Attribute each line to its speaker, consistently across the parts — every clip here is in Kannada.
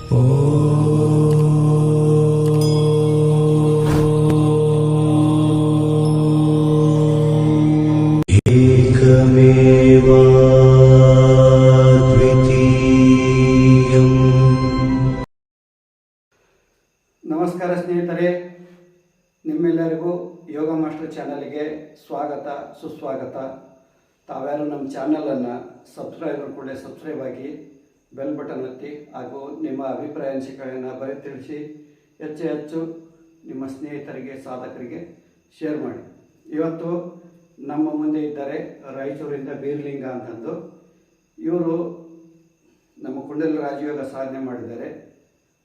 Speaker 1: ನಮಸ್ಕಾರ ಸ್ನೇಹಿತರೆ, ನಿಮ್ಮೆಲ್ಲರಿಗೂ ಯೋಗ ಮಾಸ್ಟರ್ ಚಾನಲ್ಗೆ ಸ್ವಾಗತ ಸುಸ್ವಾಗತ. ತಾವ್ಯಾರು ನಮ್ಮ ಚಾನಲನ್ನು ಸಬ್ಸ್ಕ್ರೈಬ್ ಆಗಿ ಬೆಲ್ ಬಟನ್ ಒತ್ತಿ ಹಾಗೂ ನಿಮ್ಮ ಅಭಿಪ್ರಾಯ ಅನಿಸಿಕೆಗಳನ್ನು ತಿಳಿಸಿ ಹೆಚ್ಚು ನಿಮ್ಮ ಸ್ನೇಹಿತರಿಗೆ ಸಾಧಕರಿಗೆ ಶೇರ್ ಮಾಡಿ. ಇವತ್ತು ನಮ್ಮ ಮುಂದೆ ಇದ್ದಾರೆ ರಾಯಚೂರಿಂದ ಬೀರ್ಲಿಂಗ ಅಂತಂದು. ಇವರು ನಮ್ಮ ಕುಂಡಲಿ ರಾಜಯೋಗ ಸಾಧನೆ ಮಾಡಿದ್ದಾರೆ.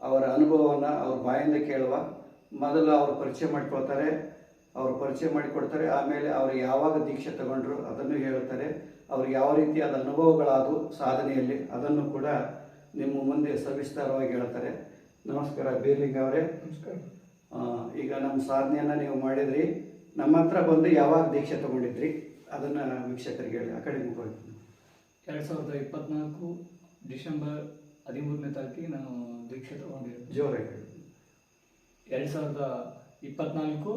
Speaker 1: ಅವರ ಅನುಭವವನ್ನು ಅವ್ರ ಬಾಯಿಂದ ಕೇಳುವ ಮೊದಲು ಅವರು ಪರಿಚಯ ಮಾಡಿಕೊಡ್ತಾರೆ. ಆಮೇಲೆ ಅವರು ಯಾವಾಗ ದೀಕ್ಷೆ ತಗೊಂಡ್ರು ಅದನ್ನು ಹೇಳ್ತಾರೆ. ಅವ್ರಿಗೆ ಯಾವ ರೀತಿಯಾದ ಅನುಭವಗಳಾದವು ಸಾಧನೆಯಲ್ಲಿ ಅದನ್ನು ಕೂಡ ನಿಮ್ಮ ಮುಂದೆ ಸವಿಸ್ತಾರವಾಗಿ ಹೇಳ್ತಾರೆ. ನಮಸ್ಕಾರ ಬೀರ್ಲಿಂಗ ಅವರೇ.
Speaker 2: ನಮಸ್ಕಾರ.
Speaker 1: ಈಗ ನಮ್ಮ ಸಾಧನೆಯನ್ನು ನೀವು ಮಾಡಿದ್ರಿ, ನಮ್ಮ ಹತ್ರ ಬಂದು ಯಾವಾಗ ದೀಕ್ಷೆ ತಗೊಂಡಿದ್ರಿ ಅದನ್ನು ವೀಕ್ಷಕರಿಗೆ ಹೇಳಿ. ಆ ಕಡೆ ಮುಖವಾಗಿ
Speaker 2: 2024 ಡಿಸೆಂಬರ್ 13ನೇ ತಾರೀಕಿಗೆ ನಾನು ದೀಕ್ಷೆ ತಗೊಂಡಿದ್ದೆ.
Speaker 1: ಜೋರಾಗಿ
Speaker 2: 2024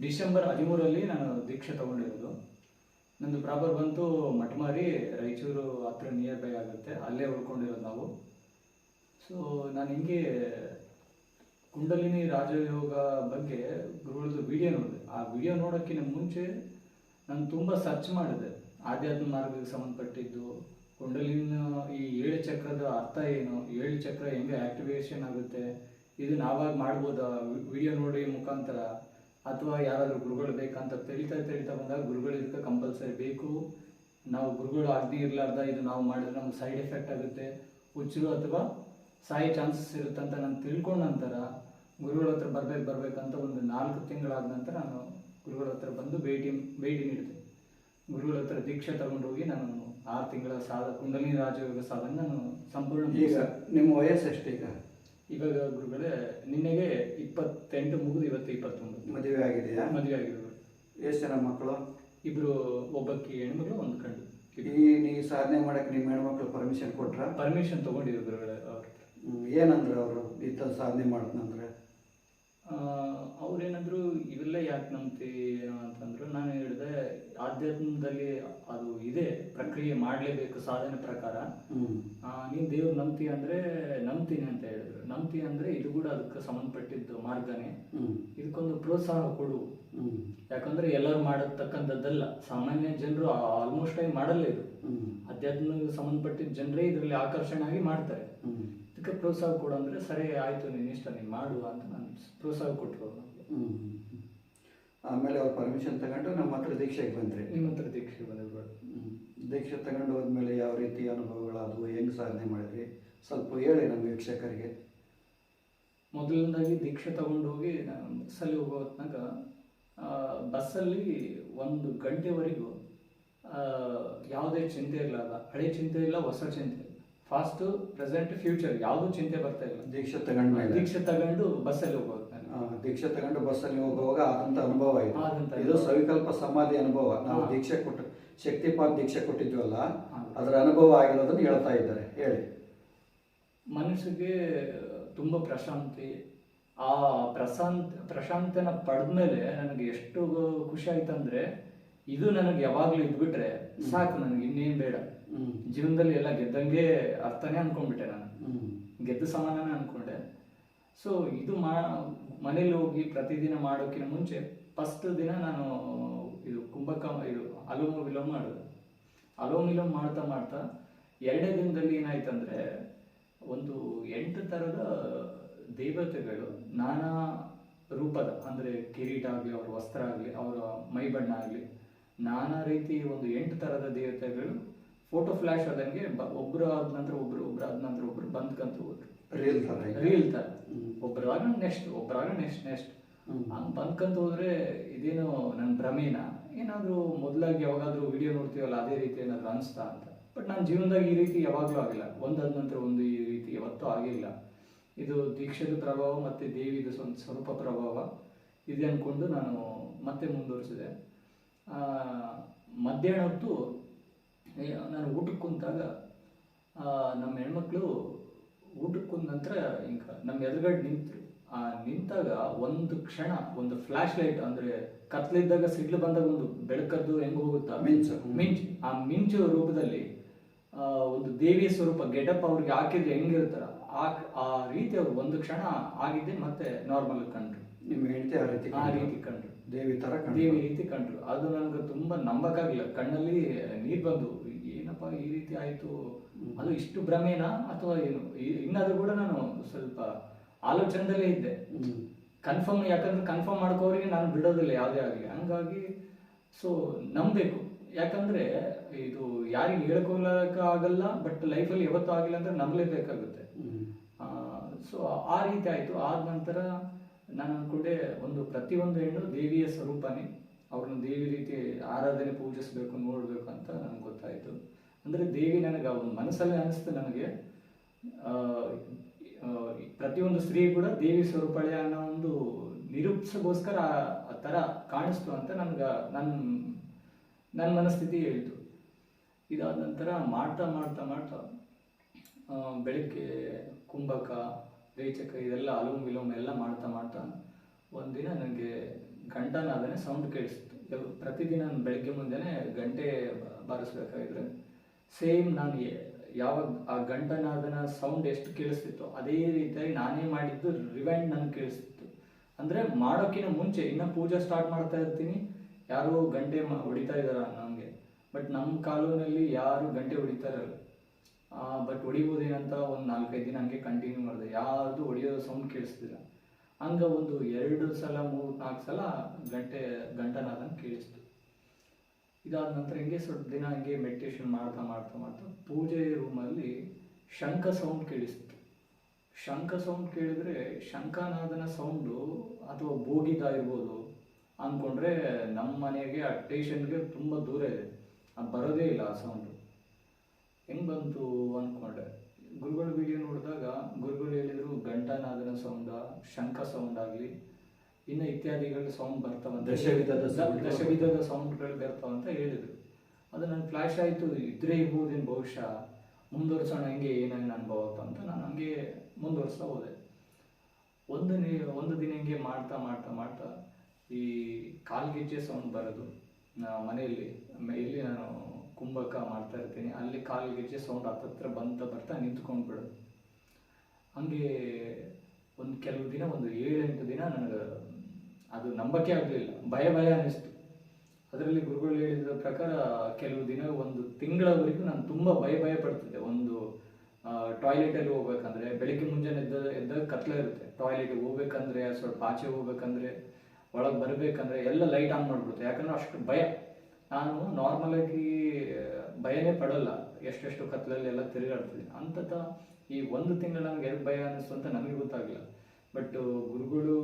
Speaker 2: ಡಿಸೆಂಬರ್ 13ರಲ್ಲಿ ನಾನು ದೀಕ್ಷೆ ತಗೊಂಡಿರೋದು. ನಂದು ಪ್ರಾಪರ್ ಬಂತು ಮಠಮಾರಿ, ರಾಯಚೂರು ಹತ್ರ ನಿಯರ್ ಬೈ ಆಗುತ್ತೆ, ಅಲ್ಲೇ ಉಳ್ಕೊಂಡಿರೋದು ನಾವು. ಸೊ ನಾನು ಹಿಂಗೆ ಕುಂಡಲಿನಿ ರಾಜಯೋಗ ಬಗ್ಗೆ ಗುರುಗಳದ್ದು ವಿಡಿಯೋ ನೋಡಿದೆ. ಆ ವಿಡಿಯೋ ನೋಡೋಕ್ಕಿಂತ ಮುಂಚೆ ನಾನು ತುಂಬ ಸರ್ಚ್ ಮಾಡಿದೆ. ಆಧ್ಯಾತ್ಮ ಮಾರ್ಗಕ್ಕೆ ಸಂಬಂಧಪಟ್ಟಿದ್ದು, ಕುಂಡಲಿನ ಈ 7 ಚಕ್ರದ ಅರ್ಥ ಏನು, 7 ಚಕ್ರ ಹೆಂಗೆ ಆಕ್ಟಿವೇಶನ್ ಆಗುತ್ತೆ, ಇದು ನಾವಾಗ ಮಾಡ್ಬೋದಾ ವಿಡಿಯೋ ನೋಡಿ ಮುಖಾಂತರ, ಅಥವಾ ಯಾರಾದರೂ ಗುರುಗಳು ಬೇಕಂತ ತಿಳಿತಾ ಬಂದಾಗ ಗುರುಗಳು ಇದಕ್ಕೆ ಕಂಪಲ್ಸರಿ ಬೇಕು. ನಾವು ಗುರುಗಳು ಆಗದೆ ಇರಲಾರ್ದ ಇದು ನಾವು ಮಾಡಿದ್ರೆ ನಮ್ಗೆ ಸೈಡ್ ಎಫೆಕ್ಟ್ ಆಗುತ್ತೆ, ಹುಚ್ಚರು ಅಥವಾ ಸಾಯೋ ಚಾನ್ಸಸ್ ಇರುತ್ತೆ ಅಂತ ನಾನು ತಿಳ್ಕೊಂಡ ನಂತರ ಗುರುಗಳ ಹತ್ರ ಬರಬೇಕಂತ ಒಂದು 4 ತಿಂಗಳಾದ ನಂತರ ನಾನು ಗುರುಗಳ ಹತ್ರ ಬಂದು ಭೇಟಿ ನೀಡಿದೆ. ಗುರುಗಳ ಹತ್ರ ದೀಕ್ಷೆ ತಗೊಂಡು ಹೋಗಿ ನಾನು 6 ತಿಂಗಳ ಕುಂಡಲಿನಿ ರಾಜಯೋಗ ಸಾಧನೆ ನಾನು ಸಂಪೂರ್ಣ.
Speaker 1: ಈಗ ನಿಮ್ಮ ವಯಸ್ಸು ಎಷ್ಟು?
Speaker 2: ಇವಾಗ ಗುರುಗಳೇ ನಿನ್ನೆಗೆ 28 ಮುಗಿದು ಇವತ್ತು 29.
Speaker 1: ಮದುವೆ ಆಗಿದೆಯಾ?
Speaker 2: ಮದುವೆ ಆಗಿದೆ.
Speaker 1: ಎಷ್ಟು ಜನ ಮಕ್ಕಳು?
Speaker 2: ಇಬ್ರು, ಒಬ್ಬಕ್ಕೆ ಹೆಣ್ಮಗಳು, ಒಂದು ಗಂಡು.
Speaker 1: ನೀವು ಸಾಧನೆ ಮಾಡಕ್ಕೆ ನಿಮ್ಮ ಹೆಣ್ಮಕ್ಳು ಪರ್ಮಿಷನ್ ಕೊಟ್ರ?
Speaker 2: ಪರ್ಮಿಷನ್ ತಗೊಂಡಿದ್ರು ಗುರುಗಳೇ.
Speaker 1: ಏನಂದ್ರೆ ಅವರು ಈ ಥರ ಸಾಧನೆ ಮಾಡ್ತಂದ್ರೆ
Speaker 2: ಅವ್ರೇನಾದ್ರು ಇವೆಲ್ಲ ಯಾಕೆ ನಂಬ್ತಿ ಅಂತಂದ್ರು, ನಾನು ಹೇಳಿದೆ ಆಧ್ಯಾತ್ಮದಲ್ಲಿ ಅದು ಇದೆ, ಪ್ರಕ್ರಿಯೆ ಮಾಡಲೇಬೇಕು ಸಾಧನೆ ಪ್ರಕಾರ. ನೀನು ದೇವ್ರು ನಂಬ್ತಿ ಅಂದ್ರೆ ನಂಬ್ತೀನಿ ಅಂತ ಹೇಳಿದ್ರು. ನಂಬ್ತಿ ಅಂದ್ರೆ ಇದು ಕೂಡ ಅದಕ್ಕೆ ಸಂಬಂಧಪಟ್ಟಿದ್ದು ಮಾರ್ಗನೇ, ಇದಕ್ಕೊಂದು ಪ್ರೋತ್ಸಾಹ ಕೊಡು. ಯಾಕಂದ್ರೆ ಎಲ್ಲರೂ ಮಾಡತಕ್ಕಂಥದ್ದಲ್ಲ, ಸಾಮಾನ್ಯ ಜನರು ಆಲ್ಮೋಸ್ಟ್ ಆಗಿ ಮಾಡಲ್ಲ. ಇದು ಅಧ್ಯಾತ್ಮಕ್ಕೆ ಸಂಬಂಧಪಟ್ಟಿದ್ದ ಜನರೇ ಇದರಲ್ಲಿ ಆಕರ್ಷಣೆ ಆಗಿ ಮಾಡ್ತಾರೆ. ಇದಕ್ಕೆ ಪ್ರೋತ್ಸಾಹ ಕೊಡು ಅಂದ್ರೆ ಸರಿ ಆಯ್ತು, ನೀನು ಇಷ್ಟ, ನೀನು ಮಾಡುವ ಅಂತ ನಾನು ಪ್ರೋತ್ಸಾಹ ಕೊಟ್ಟರು.
Speaker 1: ಆಮೇಲೆ ಅವ್ರು ಪರ್ಮಿಷನ್ ತಗೊಂಡು ನಮ್ಮ ಹತ್ರ ದೀಕ್ಷೆಗೆ ಬಂದ್ರಿ.
Speaker 2: ನಿಮ್ಮ ಹತ್ರ ದೀಕ್ಷೆಗೆ ಬಂದಿದ್ರು.
Speaker 1: ದೀಕ್ಷೆ ತಗೊಂಡು ಹೋದ್ಮೇಲೆ ಯಾವ ರೀತಿ ಅನುಭವಗಳಾದವು, ಹೆಂಗೆ ಸಾಧನೆ ಮಾಡಿದ್ರಿ ಸ್ವಲ್ಪ ಹೇಳಿ ನಮ್ಮ ವೀಕ್ಷಕರಿಗೆ.
Speaker 2: ಮೊದಲನೇದಾಗಿ ದೀಕ್ಷೆ ತಗೊಂಡು ಹೋಗಿ ನಾನು ಬಸ್ಸಲ್ಲಿ ಹೋಗೋ ಹೊತ್ನಾಗ ಬಸ್ಸಲ್ಲಿ 1 ಗಂಟೆವರೆಗೂ ಯಾವುದೇ ಚಿಂತೆ ಇರಲ್ಲ, ಹಳೆ ಚಿಂತೆ ಇಲ್ಲ, ಹೊಸ ಚಿಂತೆ ಇಲ್ಲ, ಫಾಸ್ಟ್ ಪ್ರೆಸೆಂಟ್ ಫ್ಯೂಚರ್ ಯಾವುದೂ ಚಿಂತೆ ಬರ್ತಾ ಇಲ್ಲ.
Speaker 1: ದೀಕ್ಷೆ
Speaker 2: ತಗೊಂಡು ಬಸ್ಸಲ್ಲಿ ಹೋಗೋದು.
Speaker 1: ದೀಕ್ಷೆ ತಗೊಂಡು ಬಸ್ಸಲ್ಲಿ ಹೋಗುವಾಗ ಆದಂಥ ಅನುಭವ ಇದು ಸವಿಕಲ್ಪ ಸಮಾಧಿ ಅನುಭವ. ನಾವು ದೀಕ್ಷೆ ಕೊಟ್ಟು ಶಕ್ತಿಪಾತ್ ದೀಕ್ಷೆ ಕೊಟ್ಟಿದ್ವಲ್ಲ, ಅದರ ಅನುಭವ ಆಗಿರೋದನ್ನು ಹೇಳ್ತಾ ಇದ್ದಾರೆ. ಹೇಳಿ.
Speaker 2: ಮನಸ್ಸಿಗೆ ತುಂಬ ಪ್ರಶಾಂತಿ. ಆ ಪ್ರಶಾಂತನ ಪಡೆದ್ಮೇಲೆ ನನಗೆ ಎಷ್ಟು ಖುಷಿ ಆಯ್ತಂದ್ರೆ, ಇದು ನನಗೆ ಯಾವಾಗ್ಲೂ ಇದ್ಬಿಟ್ರೆ ಸಾಕು, ನನಗೆ ಇನ್ನೇನು ಬೇಡ ಜೀವನದಲ್ಲಿ, ಎಲ್ಲ ಗೆದ್ದಂಗೆ ಅರ್ಥನೇ ಅನ್ಕೊಂಡ್ಬಿಟ್ಟೆ. ನಾನು ಗೆದ್ದ ಸಮಾನನೇ ಅನ್ಕೊಂಡೆ. ಸೊ ಇದು ಮನೇಲಿ ಹೋಗಿ ಪ್ರತಿದಿನ ಮಾಡೋಕ್ಕಿಂತ ಮುಂಚೆ ಫಸ್ಟ್ ದಿನ ನಾನು ಇದು ಅಲೋಮ ವಿಲೋಮ ಮಾಡಿದೆ. ಅಲೋಮ ವಿಲೋಮ ಮಾಡ್ತಾ 2ನೇ ದಿನದಲ್ಲಿ ಏನಾಯ್ತಂದ್ರೆ, ಒಂದು 8 ಥರದ ದೇವತೆಗಳು ನಾನಾ ರೂಪದ, ಅಂದರೆ ಕಿರೀಟ ಆಗಲಿ, ಅವ್ರ ವಸ್ತ್ರ ಆಗಲಿ, ಅವರ ಮೈ ಬಣ್ಣ ಆಗಲಿ, ನಾನಾ ರೀತಿ ಒಂದು 8 ಥರದ ದೇವತೆಗಳು ಫೋಟೋ ಫ್ಲಾಶ್ ಆದಂಗೆ ಒಬ್ರು ಆದ ನಂತರ ಒಬ್ರು ಬಂದ್ಕಂತ ಹೋದ್ರು. ರೀಲ್ ತರ ಒಬ್ಬರಾಗ ನೆಕ್ಸ್ಟ್ ಹಂಗೆ ಬಂದ್ಕಂತ ಹೋದ್ರೆ ಇದೇನು ನನ್ನ ಭ್ರಮೇನ, ಏನಾದರೂ ಮೊದಲಾಗಿ ಯಾವಾಗಾದ್ರೂ ವಿಡಿಯೋ ನೋಡ್ತೀವಲ್ಲ ಅದೇ ರೀತಿ ಏನಾದ್ರು ಅನಿಸ್ತಾ ಅಂತ. ಬಟ್ ನನ್ನ ಜೀವನದಾಗ ಈ ರೀತಿ ಯಾವಾಗಲೂ ಆಗಿಲ್ಲ, ಒಂದಾದ ನಂತರ ಒಂದು ಈ ರೀತಿ ಯಾವತ್ತೂ ಆಗಿಲ್ಲ. ಇದು ದೀಕ್ಷೆದ ಪ್ರಭಾವ ಮತ್ತು ದೇವಿದು ಸ್ವಲ್ಪ ಪ್ರಭಾವ ಇದೆ ಅಂದ್ಕೊಂಡು ನಾನು ಮತ್ತೆ ಮುಂದುವರಿಸಿದೆ. ಮಧ್ಯಾಹ್ನ ಹೊತ್ತು ನಾನು ಊಟಕ್ಕೆ ಕುಂತಾಗ ನಮ್ಮ ಹೆಣ್ಮಕ್ಳು ಊಟಕ್ಕೆ ಕುಂದ ನಂತರ ಹಿಂಗ ನಮ್ಮ ಎದುರುಗಡೆ ನಿಂತ್ರು. ಆ ನಿಂತಾಗ ಒಂದು ಕ್ಷಣ ಒಂದು ಫ್ಲಾಶ್ ಲೈಟ್, ಅಂದ್ರೆ ಕತ್ಲಿದ್ದಾಗ ಸಿಡ್ಲು ಬಂದಾಗ ಒಂದು ಬೆಳಕದ್ದು ಹೆಂಗ್ ಹೋಗುತ್ತಾ ಮಿಂಚು, ಆ ಮಿಂಚು ರೂಪದಲ್ಲಿ ಒಂದು ದೇವಿಯ ಸ್ವರೂಪ ಗೆಟಪ್ ಅವ್ರಿಗೆ ಹಾಕಿದ್ರೆ ಹೆಂಗಿರ್ತಾರ ಆ ರೀತಿ ಅವ್ರು ಒಂದು ಕ್ಷಣ ಆಗಿದ್ದೆ ಮತ್ತೆ ನಾರ್ಮಲ್ ಕಂಡ್ರು.
Speaker 1: ನಿಮ್ಗೆ ಹೆಂಡತಿ
Speaker 2: ಆ ರೀತಿ ಕಂಡ್ರು,
Speaker 1: ದೇವಿ
Speaker 2: ರೀತಿ ಕಂಡ್ರು. ಅದು ನನಗೆ ತುಂಬಾ ನಂಬಕ್ಕಾಗಿಲ್ಲ, ಕಣ್ಣಲ್ಲಿ ನೀರ್ ಬಂದು ಏನಪ್ಪ ಈ ರೀತಿ ಆಯ್ತು, ಅದು ಇಷ್ಟು ಭ್ರಮೇನಾ ಅಥವಾ ಏನು, ಇನ್ನಾದ್ರೂ ಕೂಡ ನಾನು ಸ್ವಲ್ಪ ಆಲೋಚನೆದಲ್ಲೇ ಇದ್ದೆ. ಕನ್ಫರ್ಮ್, ಯಾಕಂದ್ರೆ ಕನ್ಫರ್ಮ್ ಮಾಡ್ಕೋರಿಗೆ ನಾನು ಬಿಡೋದಿಲ್ಲ ಯಾವುದೇ ಆಗಲಿ. ಹಂಗಾಗಿ ಸೊ ನಂಬಬೇಕು, ಯಾಕಂದ್ರೆ ಇದು ಯಾರಿಗೆ ಹೇಳ್ಕೊಳಕ ಆಗಲ್ಲ, ಬಟ್ ಲೈಫಲ್ಲಿ ಯಾವತ್ತೂ ಆಗಿಲ್ಲ ಅಂದ್ರೆ ನಂಬಲೇಬೇಕಾಗುತ್ತೆ. ಸೊ ಆ ರೀತಿ ಆಯ್ತು. ಆದ ನಂತರ ನಾನು ಅನ್ಕೊಂಡೆ ಒಂದು ಪ್ರತಿಯೊಂದು ಹೆಣ್ಣು ದೇವಿಯ ಸ್ವರೂಪನೇ, ಅವ್ರನ್ನ ದೇವಿ ರೀತಿ ಆರಾಧನೆ ಪೂಜಿಸ್ಬೇಕು, ನೋಡ್ಬೇಕು ಅಂತ ನನಗೆ ಗೊತ್ತಾಯ್ತು. ಅಂದ್ರೆ ದೇವಿ ನನಗೆ ಒಂದು ಮನಸ್ಸಲ್ಲೇ ಅನಿಸ್ತು ನನಗೆ, ಪ್ರತಿಯೊಂದು ಸ್ತ್ರೀ ಕೂಡ ದೇವಿ ಸ್ವರೂಪಳೆ ಅನ್ನೋ ಒಂದು ನಿರೂಪಿಸಗೋಸ್ಕರ ಆ ಥರ ಕಾಣಿಸ್ತು ಅಂತ ನನ್ನ ಮನಸ್ಥಿತಿ ಹೇಳ್ತು. ಇದಾದ ನಂತರ ಮಾಡ್ತಾ ಮಾಡ್ತಾ ಮಾಡ್ತಾ ಬೆಳಿಗ್ಗೆ ಕುಂಭಕ, ರೇಚಕ ಇದೆಲ್ಲ ಅಲೋಮ್ ವಿಲೋಮ್ ಎಲ್ಲ ಮಾಡ್ತಾ ಮಾಡ್ತಾ ಒಂದಿನ ನನಗೆ ಘಂಟಾನಾದನೆ ಸೌಂಡ್ ಕೇಳಿಸ್ತು. ಪ್ರತಿದಿನ ನಾನು ಬೆಳಗ್ಗೆ ಮುಂಜಾನೆ ಗಂಟೆ ಬಾರಿಸ್ಬೇಕಾಗಿದ್ರೆ ಸೇಮ್ ನಾನು ಯಾವಾಗ ಆ ಘಂಟನಾದನ ಸೌಂಡ್ ಎಷ್ಟು ಕೇಳಿಸ್ತಿತ್ತು ಅದೇ ರೀತಿಯಾಗಿ ನಾನೇ ಮಾಡಿದ್ದು ರಿವೈಂಡ್ ನನಗೆ ಕೇಳಿಸ್ತಿತ್ತು. ಅಂದರೆ ಮಾಡೋಕ್ಕಿಂತ ಮುಂಚೆ ಇನ್ನು ಪೂಜೆ ಸ್ಟಾರ್ಟ್ ಮಾಡ್ತಾ ಇರ್ತೀನಿ, ಯಾರೋ ಗಂಟೆ ಹೊಡಿತಾ ಇದ್ದಾರ ನಮಗೆ, ಬಟ್ ನಮ್ಮ ಕಾಲೋನಲ್ಲಿ ಯಾರು ಗಂಟೆ ಹೊಡಿತಾ ಇರಲ್ಲ. ಬಟ್ ಹೊಡಿಬೋದೇನಂತ ಒಂದು 4-5 ದಿನ ಹಂಗೆ ಕಂಟಿನ್ಯೂ ಮಾಡಿದೆ, ಯಾವುದು ಹೊಡಿಯೋದು ಸೌಂಡ್ ಕೇಳಿಸ್ತಿಲ್ಲ. ಹಂಗೆ ಒಂದು 2 ಸಲ 3-4 ಸಲ ಘಂಟನಾದನ ಕೇಳಿಸ್ತು. ಇದಾದ ನಂತರ ಹಿಂಗೆ ಸ್ವಲ್ಪ ದಿನ ಹಂಗೆ ಮೆಡಿಟೇಷನ್ ಮಾಡ್ತಾ ಮಾಡ್ತಾ ಮಾಡ್ತಾ ಪೂಜೆ ರೂಮಲ್ಲಿ ಶಂಖ ಸೌಂಡ್ ಕೇಳಿಸ್ತು. ಶಂಖ ಸೌಂಡ್ ಕೇಳಿದ್ರೆ ಶಂಖನಾದನ ಸೌಂಡು ಅಥವಾ ಬೋಗಿತ ಇರ್ಬೋದು ಅಂದ್ಕೊಂಡ್ರೆ ನಮ್ಮ ಮನೆಗೆ ಆ ಸ್ಟೇಷನ್ಗೆ ತುಂಬ ದೂರ ಇದೆ, ಅದು ಬರೋದೇ ಇಲ್ಲ ಆ ಸೌಂಡು. ಹೆಂಗೆ ಬಂತು ಅಂದ್ಕೊಂಡೆ. ಗುರುಗಳ ವಿಡಿಯೋ ನೋಡಿದಾಗ ಗುರುಗಳು ಹೇಳಿದರು ಘಂಟಾನಾದನ ಸೌಂಡ, ಶಂಖ ಸೌಂಡ್ ಆಗಲಿ ಇನ್ನು ಇತ್ಯಾದಿಗಳು ಸೌಂಡ್ ಬರ್ತಾವಂತ, ದಶವಿಧದ ಸೌಂಡ್ಗಳು ಬರ್ತಾವಂತ ಹೇಳಿದರು. ಅದು ನನಗೆ ಫ್ಲ್ಯಾಶ್ ಆಯಿತು, ಇದ್ರೆ ಇರ್ಬೋದೇನು ಬಹುಶಃ, ಮುಂದುವರ್ಸೋಣ ಹೆಂಗೆ ಏನೇನು ಅನುಭವ ಅಂತ ನಾನು ಹಂಗೆ ಮುಂದುವರ್ಸ್ತಾ ಹೋದೆ. ಒಂದು ದಿನ ಹಿಂಗೆ ಮಾಡ್ತಾ ಮಾಡ್ತಾ ಮಾಡ್ತಾ ಈ ಕಾಲ್ಗೆಜ್ಜೆ ಸೌಂಡ್ ಬರೋದು ಮನೆಯಲ್ಲಿ, ಇಲ್ಲಿ ನಾನು ಕುಂಭಕ ಮಾಡ್ತಾ ಇರ್ತೀನಿ, ಅಲ್ಲಿ ಕಾಲ್ಗೆಜ್ಜೆ ಸೌಂಡ್ ಹತ್ತತ್ರ ಬರ್ತಾ ನಿಂತ್ಕೊಂಡ್ಬಿಡೋದು. ಹಂಗೆ ಒಂದು ಕೆಲವು ದಿನ, ಒಂದು 7-8 ದಿನ ನನಗೆ ಅದು ನಂಬಕ್ಕೆ ಆಗಲಿಲ್ಲ, ಭಯ ಅನ್ನಿಸ್ತು. ಅದರಲ್ಲಿ ಗುರುಗಳು ಹೇಳಿದ ಪ್ರಕಾರ ಕೆಲವು ದಿನ 1 ತಿಂಗಳವರೆಗೂ ನಾನು ತುಂಬ ಭಯ ಪಡ್ತಿದ್ದೆ. ಒಂದು ಟಾಯ್ಲೆಟಲ್ಲಿ ಹೋಗ್ಬೇಕಂದ್ರೆ ಬೆಳಿಗ್ಗೆ ಮುಂಜಾನೆ ಎದ್ದಾಗ ಕತ್ಲೆ ಇರುತ್ತೆ, ಟಾಯ್ಲೆಟ್ಗೆ ಹೋಗ್ಬೇಕಂದ್ರೆ ಸ್ವಲ್ಪ ಆಚೆ ಹೋಗ್ಬೇಕಂದ್ರೆ ಒಳಗೆ ಬರಬೇಕಂದ್ರೆ ಎಲ್ಲ ಲೈಟ್ ಆನ್ ಮಾಡ್ಬಿಡುತ್ತೆ, ಯಾಕಂದ್ರೆ ಅಷ್ಟು ಭಯ. ನಾನು ನಾರ್ಮಲಾಗಿ ಭಯನೇ ಪಡಲ್ಲ, ಎಷ್ಟೆಷ್ಟು ಕತ್ಲಲ್ಲಿ ಎಲ್ಲ ತಿರುಗಾಡ್ತಿದ್ದೀನಿ. ಅಂಥತ ಈ 1 ತಿಂಗಳು ನನಗೆ ಎಲ್ಲಿ ಭಯ ಅನ್ನಿಸ್ತು ಅಂತ ನನಗೆ ಗೊತ್ತಾಗಲಿಲ್ಲ. ಬಟ್ ಗುರುಗಳು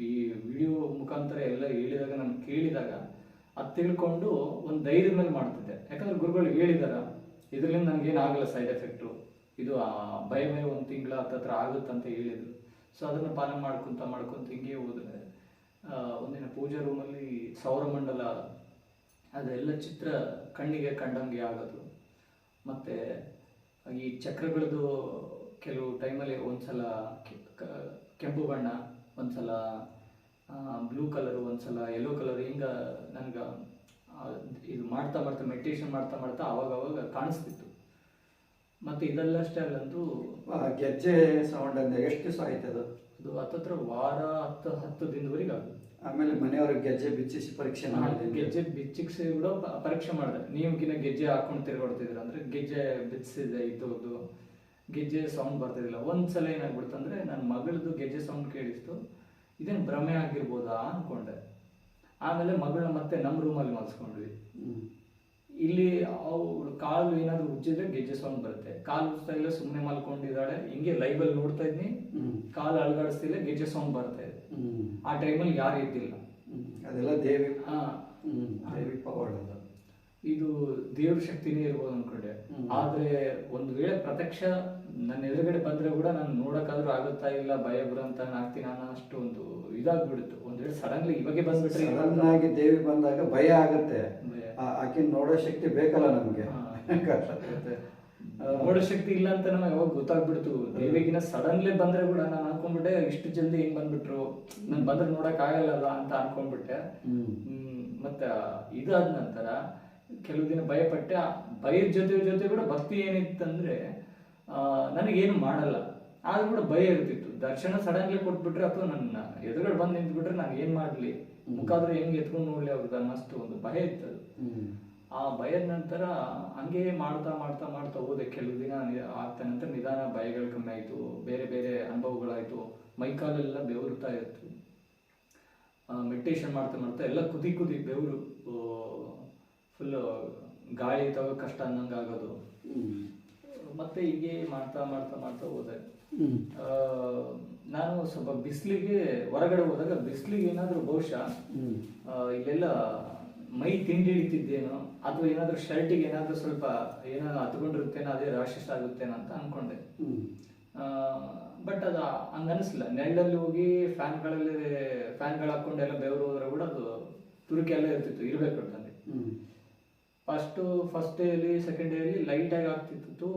Speaker 2: ಈ ವಿಡಿಯೋ ಮುಖಾಂತರ ಎಲ್ಲ ಹೇಳಿದಾಗ ನಾನು ಕೇಳಿದಾಗ ಅದು ತಿಳ್ಕೊಂಡು ಒಂದು ಧೈರ್ಯದ ಮೇಲೆ ಮಾಡ್ತಿದ್ದೆ. ಯಾಕಂದ್ರೆ ಗುರುಗಳು ಹೇಳಿದಾರ ಇದರಿಂದ ನನಗೇನಾಗಲ್ಲ ಸೈಡ್ ಎಫೆಕ್ಟು, ಇದು ಭಯ 1 ತಿಂಗಳ ಹತ್ತತ್ರ ಆಗುತ್ತಂತ ಹೇಳಿದರು. ಸೊ ಅದನ್ನು ಪಾಲನೆ ಮಾಡ್ಕೊತ ಹಿಂಗೆ ಹೋದರೆ ಒಂದಿನ ಪೂಜಾ ರೂಮಲ್ಲಿ ಸೌರಮಂಡಲ ಅದೆಲ್ಲ ಚಿತ್ರ ಕಣ್ಣಿಗೆ ಕಂಡಂಗೆ ಆಗೋದು. ಮತ್ತು ಈ ಚಕ್ರಗಳದ್ದು ಕೆಲವು ಟೈಮಲ್ಲಿ ಒಂದ್ಸಲ ಕೆಂಪು ಬಣ್ಣ, ಒಂದ್ಸಲ ಬ್ಲೂ ಕಲರು, ಒಂದ್ಸಲ ಯೆಲ್ಲೋ ಕಲರ್, ಹಿಂಗೆ ನನಗೆ ಇದು ಮಾಡ್ತಾ ಮೆಡಿಟೇಷನ್ ಮಾಡ್ತಾ ಅವಾಗ ಕಾಣಿಸ್ತಿತ್ತು. ಮತ್ತು ಇದೆಲ್ಲಷ್ಟೇ ಅಲ್ಲಂತೂ
Speaker 1: ಗೆಜ್ಜೆ ಸೌಂಡ್ ಅಂದರೆ ಎಷ್ಟು ದಿವಸ ಆಯ್ತು ಅದು
Speaker 2: ಹತ್ತತ್ರ ವಾರ 10 ದಿನದವರೆಗೆ ಆಗುತ್ತೆ.
Speaker 1: ಆಮೇಲೆ ಮನೆಯವ್ರಿಗೆ ಗೆಜ್ಜೆ ಬಿಚ್ಚಿಸಿ ಪರೀಕ್ಷೆ ಮಾಡಿದೆ,
Speaker 2: ಗೆಜ್ಜೆ ಬಿಚ್ಚಿಸಿ ಕೂಡ ಪರೀಕ್ಷೆ ಮಾಡಿದೆ. ನೀವ್ಕಿನ್ನ ಗೆಜ್ಜೆ ಹಾಕೊಂಡು ತಿರ್ಗಾಡ್ತಿದ್ರು ಅಂದರೆ ಗೆಜ್ಜೆ ಬಿಚ್ಚಿಸಿದೆ ಇದ್ದದ್ದು, ಗೆಜ್ಜೆ ಸೌಂಡ್ ಬರ್ತಿದ್ದಿಲ್ಲ. ಒಂದ್ಸಲ ಏನಾಗ್ಬಿಡ್ತಂದ್ರೆ ನನ್ನ ಮಗಳದ್ದು ಗೆಜ್ಜೆ ಸೌಂಡ್ ಕೇಳಿಸ್ತು, ಇದೇನು ಭ್ರಮೆ ಆಗಿರ್ಬೋದಾ ಅಂದ್ಕೊಂಡೆ. ಆಮೇಲೆ ಮಗಳನ್ನ ಮತ್ತೆ ನಮ್ಮ ರೂಮಲ್ಲಿ ಮಲ್ಸ್ಕೊಂಡ್ವಿ. ಇಲ್ಲಿ ಅವಳು ಕಾಲು ಏನಾದ್ರು ಉಜ್ಜಿದ್ರೆ ಗೆಜ್ಜೆ ಸೌಂಡ್ ಬರುತ್ತೆ, ಕಾಲು ಉಜ್ತಾ ಇಲ್ಲ ಸುಮ್ಮನೆ ಮಲ್ಕೊಂಡಿದ್ದಾಳೆ, ಹಿಂಗೆ ಲೈವಲ್ಲಿ ನೋಡ್ತಾ ಇದ್ನಿ, ಕಾಲು ಅಳಗಾಡಿಸ್ತಿಲ್ಲ, ಗೆಜ್ಜೆ ಸೌಂಡ್ ಬರ್ತಾ ಇದೆ. ಆ ಟೈಮಲ್ಲಿ ಯಾರು ಇದ್ದಿಲ್ಲ.
Speaker 1: ಅದೆಲ್ಲ ದೇವಿ ಪವಾಡ,
Speaker 2: ಇದು ದೇವ್ರ ಶಕ್ತಿನೇ ಇರ್ಬೋದು ಅನ್ಕೊಂಡೆ. ಆದ್ರೆ ಒಂದು ವೇಳೆ ಪ್ರತ್ಯಕ್ಷ ನನ್ನ ಎದುರುಗಡೆ ಬಂದ್ರೆ ಕೂಡ ನಾನು ನೋಡಕ್ಕಾದ್ರೂ ಆಗುತ್ತಾ ಇಲ್ಲ, ಭಯ ಬರಂತ ಆಗ್ತೀನಿ ಅನ್ನೋ ಅಷ್ಟು ಒಂದು ಇದಾಗ್ಬಿಡುತ್ತೆ. ಒಂದ್ ವೇಳೆ ಸಡನ್ಲಿ ಇವಾಗೆ ಬಂದ್ಬಿಟ್ರೆ,
Speaker 1: ಸಡನ್ ಆಗಿ ದೇವಿ ಬಂದಾಗ ಭಯ ಆಗುತ್ತೆ, ಆಕೆ ನೋಡೋ ಶಕ್ತಿ ಬೇಕಲ್ಲ ನಮ್ಗೆ,
Speaker 2: ನೋಡೋ ಶಕ್ತಿ ಇಲ್ಲ ಅಂತ ನಮಗೆ ಅವಾಗ ಗೊತ್ತಾಗ್ಬಿಡ್ತು. ದೇವಿಗಿನ ಸಡನ್ಲಿ ಬಂದ್ರೆ ಕೂಡ ನಾನು ಅನ್ಕೊಂಡ್ಬಿಟ್ಟೆ ಇಷ್ಟು ಜಲ್ದಿ ಹೆಂಗ್ ಬಂದ್ಬಿಟ್ರು, ನನ್ ಬಂದ್ರೆ ನೋಡಕ್ ಆಗಲ್ಲ ಅಂತ ಅನ್ಕೊಂಡ್ಬಿಟ್ಟೆ. ಮತ್ತೆ ಇದಾದ ನಂತರ ಕೆಲವು ದಿನ ಭಯಪಟ್ಟೆ. ಭಯದ ಜೊತೆ ಕೂಡ ಭಕ್ತಿ ಏನಿತ್ತಂದ್ರೆ ನನಗೇನು ಮಾಡಲ್ಲ ಆದ್ರೂ ಕೂಡ ಭಯ ಇರ್ತಿತ್ತು. ದರ್ಶನ ಸಡನ್ಲಿ ಕೊಟ್ಬಿಟ್ರೆ ಅಥವಾ ನನ್ನ ಎದುರುಗಡೆ ಬಂದು ನಿಂತ್ಬಿಟ್ರೆ ನಾನು ಏನ್ ಮಾಡ್ಲಿ, ಮುಖಾದ್ರೆ ಹೆಂಗ್ ಎತ್ಕೊಂಡು ನೋಡ್ಲಿ ಅವ್ರದ್ದು ಅನ್ನಷ್ಟು ಒಂದು ಭಯ ಇತ್ತು ಅದು. ಆ ಭಯದ ನಂತರ ಹಂಗೆ ಮಾಡ್ತಾ ಮಾಡ್ತಾ ಮಾಡ್ತಾ ಹೋದೆ. ಕೆಲವು ದಿನ ಆಗ್ತಾ ನಂತರ ನಿಧಾನ ಭಯಗಳು ಕಮ್ಮಿ ಆಯ್ತು, ಬೇರೆ ಬೇರೆ ಅನುಭವಗಳಾಯ್ತು, ಮೈಕಾಲೆಲ್ಲ ಬೆವರುತ್ತಾ ಇತ್ತು. ಮೆಡಿಟೇಷನ್ ಮಾಡ್ತಾ ಮಾಡ್ತಾ ಎಲ್ಲ ಕುದಿ ಬೆವರು, ಫುಲ್ ಗಾಳಿ ತಗೋ ಕಷ್ಟ ಅನ್ನಂಗೆ ಆಗೋದು. ಮತ್ತೆ ಹೀಗೆ ಮಾಡ್ತಾ ಮಾಡ್ತಾ ಮಾಡ್ತಾ ಹೋದೆ. ನಾನು ಸ್ವಲ್ಪ ಬಿಸಿಲಿಗೆ ಹೊರಗಡೆ ಹೋದಾಗ ಬಿಸಿಲಿಗೆ ಏನಾದ್ರು ಬಹುಶಃ ಇಲ್ಲೆಲ್ಲ ಮೈ ತಿಂಡಿ ಹಿಡಿತಿದ್ದೇನೋ ಅಥವಾ ಏನಾದ್ರು ಶರ್ಟಿಗೆ ಏನಾದ್ರು ಸ್ವಲ್ಪ ಏನಾದ್ರು ಹತ್ಕೊಂಡಿರುತ್ತೇನೋ, ಅದೇ ರಾಶಸ್ ಆಗುತ್ತೇನೋ ಅಂತ ಅನ್ಕೊಂಡೆ. ಬಟ್ ಅದು ಹಂಗನ್ನಿಸ್ಲಿಲ್ಲ. ನೆರಳಲ್ಲಿ ಹೋಗಿ ಫ್ಯಾನ್ಗಳು ಹಾಕೊಂಡೆಲ್ಲ ಬೆವರು ಹೋದ್ರೆ ಕೂಡ ಅದು ತುರುಕಿ ಎಲ್ಲ ಇರ್ತಿತ್ತು, ಇರ್ಬೇಕು ಅಂತಂದೆ. First daily second daily light ಆಗಿ ಆಗ್ತಿತ್ತು.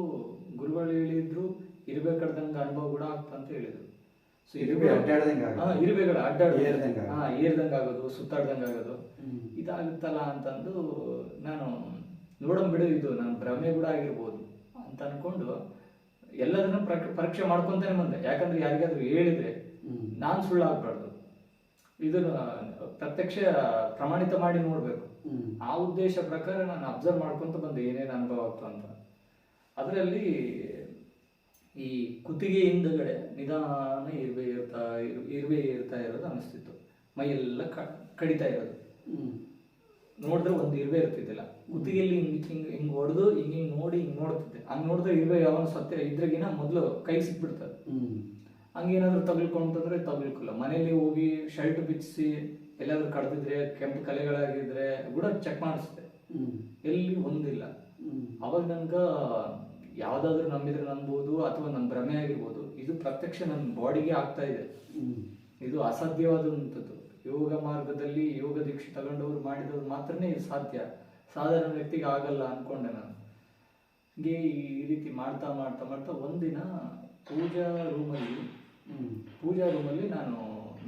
Speaker 2: ಗುರುಗಳು ಹೇಳಿದ್ರು ಇರ್ಬೇಕಾದಂಗ ಅನುಭವ ಕೂಡ ಆಗ್ತಾ ಅಂತ ಹೇಳಿದ್ರು. ಸೊ ಇರ್ಬೇಕಲ್ಲ ಏರ್ದಂಗ ಆಗೋದು, ಸುತ್ತಾಡ್ದಂಗ ಆಗೋದು, ಇದಾಗುತ್ತಲ್ಲ ಅಂತಂದು ನಾನು ನೋಡೋಣ ಬಿಡು, ಇದು ನನ್ನ ಭ್ರಮೆ ಕೂಡ ಆಗಿರ್ಬೋದು ಅಂತ ಅನ್ಕೊಂಡು ಎಲ್ಲದನ್ನು ಪರೀಕ್ಷೆ ಮಾಡ್ಕೊಂತಾನೆ ಬಂದೆ. ಯಾಕಂದ್ರೆ ಯಾರಿಗಾದ್ರೂ ಹೇಳಿದ್ರೆ ನಾನ್ ಸುಳ್ಳು ಆಗ್ಬಾರ್ದು, ಇದನ್ನ ಪ್ರತ್ಯಕ್ಷ ಪ್ರಮಾಣಿತ ಮಾಡಿ ನೋಡ್ಬೇಕು. ಆ ಉದ್ದೇಶ ಪ್ರಕಾರ ನಾನು ಅಬ್ಸರ್ವ್ ಮಾಡ್ಕೊಂತ ಬಂದೆ ಏನೇನು ಅನುಭವ ಆಗ್ತು ಅಂತ. ಅದರಲ್ಲಿ ಈ ಕುತ್ತಿಗೆ ಹಿಂದಗಡೆ ನಿಧಾನ ಇರುವೆ ಇರ್ತಾ ಇರೋದು ಅನಿಸ್ತಿತ್ತು. ಮೈಯೆಲ್ಲ ಕಡಿತಾ ಇರೋದು ನೋಡಿದ್ರೆ ಒಂದು ಇರುವೆ ಇರ್ತಿದ್ದಿಲ್ಲ. ಕುತ್ತಿಗೆಯಲ್ಲಿ ಹಿಂಗ್ ಹೊಡೆದು ಹಿಂಗ್ ನೋಡಿ ಹಿಂಗ್ ನೋಡ್ತಿದ್ದೆ. ಹಂಗ್ ನೋಡಿದ್ರೆ ಇರುವೆ ಯಾವನು ಸತ್ಯ ಇದ್ರಾಗಿನ ಮೊದಲು ಕೈ ಸಿಕ್ಬಿಡ್ತದೆ. ಹಂಗೇನಾದ್ರು ತಗಲ್ಕೊಂತಂದ್ರೆ ತಗಲ್ಕಲ್ಲ. ಮನೇಲಿ ಹೋಗಿ ಶರ್ಟ್ ಬಿಚ್ಚಿಸಿ ಎಲ್ಲಾದ್ರೂ ಕಡ್ದಿದ್ರೆ, ಕೆಂಪು ಕಲೆಗಳಾಗಿದ್ರೆ ಕೂಡ ಚೆಕ್ ಮಾಡಿಸ್ದೆ, ಎಲ್ಲಿ ಒಂದಿಲ್ಲ. ಅವಾಗ ನನ್ಗ ಯಾವ್ದಾದ್ರು ನಂಬಿದ್ರೆ ನಂಬೋದು ಅಥವಾ ನನ್ನ ಭ್ರಮೆ ಆಗಿರ್ಬೋದು, ಇದು ಪ್ರತ್ಯಕ್ಷ ನನ್ನ ಬಾಡಿಗೆ ಆಗ್ತಾ ಇದೆ. ಇದು ಅಸಾಧ್ಯವಾದಂಥದ್ದು. ಯೋಗ ಮಾರ್ಗದಲ್ಲಿ ಯೋಗ ದೀಕ್ಷೆ ತಗೊಂಡವ್ರು ಮಾಡಿದವ್ರು ಮಾತ್ರನೇ ಇದು ಸಾಧ್ಯ, ಸಾಧಾರಣ ವ್ಯಕ್ತಿಗೆ ಆಗಲ್ಲ ಅನ್ಕೊಂಡೆ ನಾನು. ಹೀಗೆ ಈ ರೀತಿ ಮಾಡ್ತಾ ಮಾಡ್ತಾ ಮಾಡ್ತಾ ಒಂದಿನ ಪೂಜಾ ರೂಮಲ್ಲಿ ನಾನು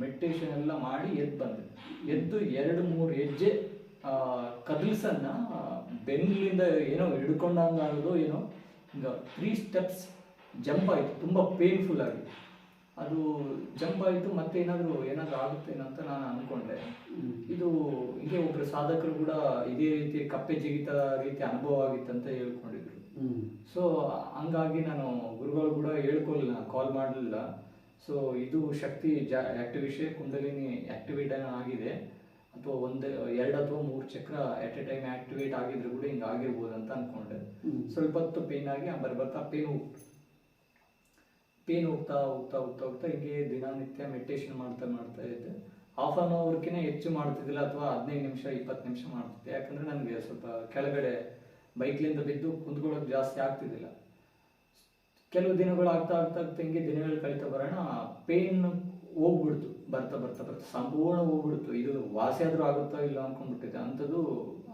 Speaker 2: ಮೆಡಿಟೇಷನ್ ಎಲ್ಲ ಮಾಡಿ ಬಂದೆ. ಎದ್ದು 2-3 ಹೆಜ್ಜೆ ಕದಲ್ಸನ್ನ ಬೆನ್ನಿಂದ ಏನೋ ಹಿಡ್ಕೊಂಡಂಗ ಆಗೋದು ಏನೋ, ಈಗ 3 ಸ್ಟೆಪ್ಸ್ ಜಂಪ್ ಆಯಿತು, ತುಂಬ ಪೇನ್ಫುಲ್ ಆಗಿ. ಅದು ಜಂಪ್ ಆಯಿತು. ಮತ್ತೆ ಏನಾದರೂ ಆಗುತ್ತೇನಂತ ನಾನು ಅಂದ್ಕೊಂಡೆ. ಇದು ಹೀಗೆ ಒಬ್ಬರು ಸಾಧಕರು ಕೂಡ ಇದೇ ರೀತಿ ಕಪ್ಪೆ ಜಿಗಿತ ರೀತಿ ಅನುಭವ ಆಗಿತ್ತಂತ ಹೇಳ್ಕೊಂಡಿದ್ರು. ಸೊ ಹಂಗಾಗಿ ನಾನು ಗುರುಗಳು ಕೂಡ ಹೇಳ್ಕೊಳ್ಳಿಲ್ಲ, ಕಾಲ್ ಮಾಡಲಿಲ್ಲ. ಸೊ ಇದು ಶಕ್ತಿ ಆಕ್ಟಿವೇಶನ್ ಕುಂಡಲಿನಿ ಆಕ್ಟಿವೇಟ್ ಆಗಿದೆ, ಅಥವಾ 1, 2 ಅಥವಾ 3 ಚಕ್ರ ಎಟ್ ಎ ಟೈಮ್ ಆಕ್ಟಿವೇಟ್ ಆಗಿದ್ರು ಕೂಡ ಹಿಂಗೆ ಆಗಿರ್ಬೋದು ಅಂತ ಅನ್ಕೊಂಡೆ. ಸ್ವಲ್ಪ ಹೊತ್ತು ಪೇನ್ ಆಗಿ ಬರ್ತಾ ಪೇನ್ ಹೋಗ್ತಾ ಹೀಗೆ ದಿನನಿತ್ಯ ಮೆಡಿಟೇಷನ್ ಮಾಡ್ತಾ ಇದ್ದೆ. ಹಾಫ್ ಅನ್ ಅವರ್ಕಿಂತ ಹೆಚ್ಚು ಮಾಡ್ತಿದ್ದಿಲ್ಲ, ಅಥವಾ 15 ನಿಮಿಷ 20 ನಿಮಿಷ ಮಾಡ್ತಿದ್ದೆ. ಯಾಕಂದ್ರೆ ನನಗೆ ಸ್ವಲ್ಪ ಕೆಳಗಡೆ ಬೈಕ್ಲಿಂದ ಬಿದ್ದು ಕುಂತ್ಕೊಳ್ಳೋಕೆ ಜಾಸ್ತಿ ಆಗ್ತಿದ್ದಿಲ್ಲ. ಕೆಲವು ದಿನಗಳು ಆಗ್ತಾ ಹಿಂಗೆ ದಿನಗಳು ಕಳೀತಾ ಬರೋಣ ಪೇನ್ ಹೋಗ್ಬಿಡ್ತು, ಬರ್ತಾ ಸಂಪೂರ್ಣ ಹೋಗ್ಬಿಡ್ತು. ಇದು ವಾಸಿ ಆದ್ರೂ ಆಗುತ್ತೋ ಇಲ್ಲ ಅನ್ಕೊಂಡ್ಬಿಟ್ಟಿದ್ದೆ. ಅಂಥದ್ದು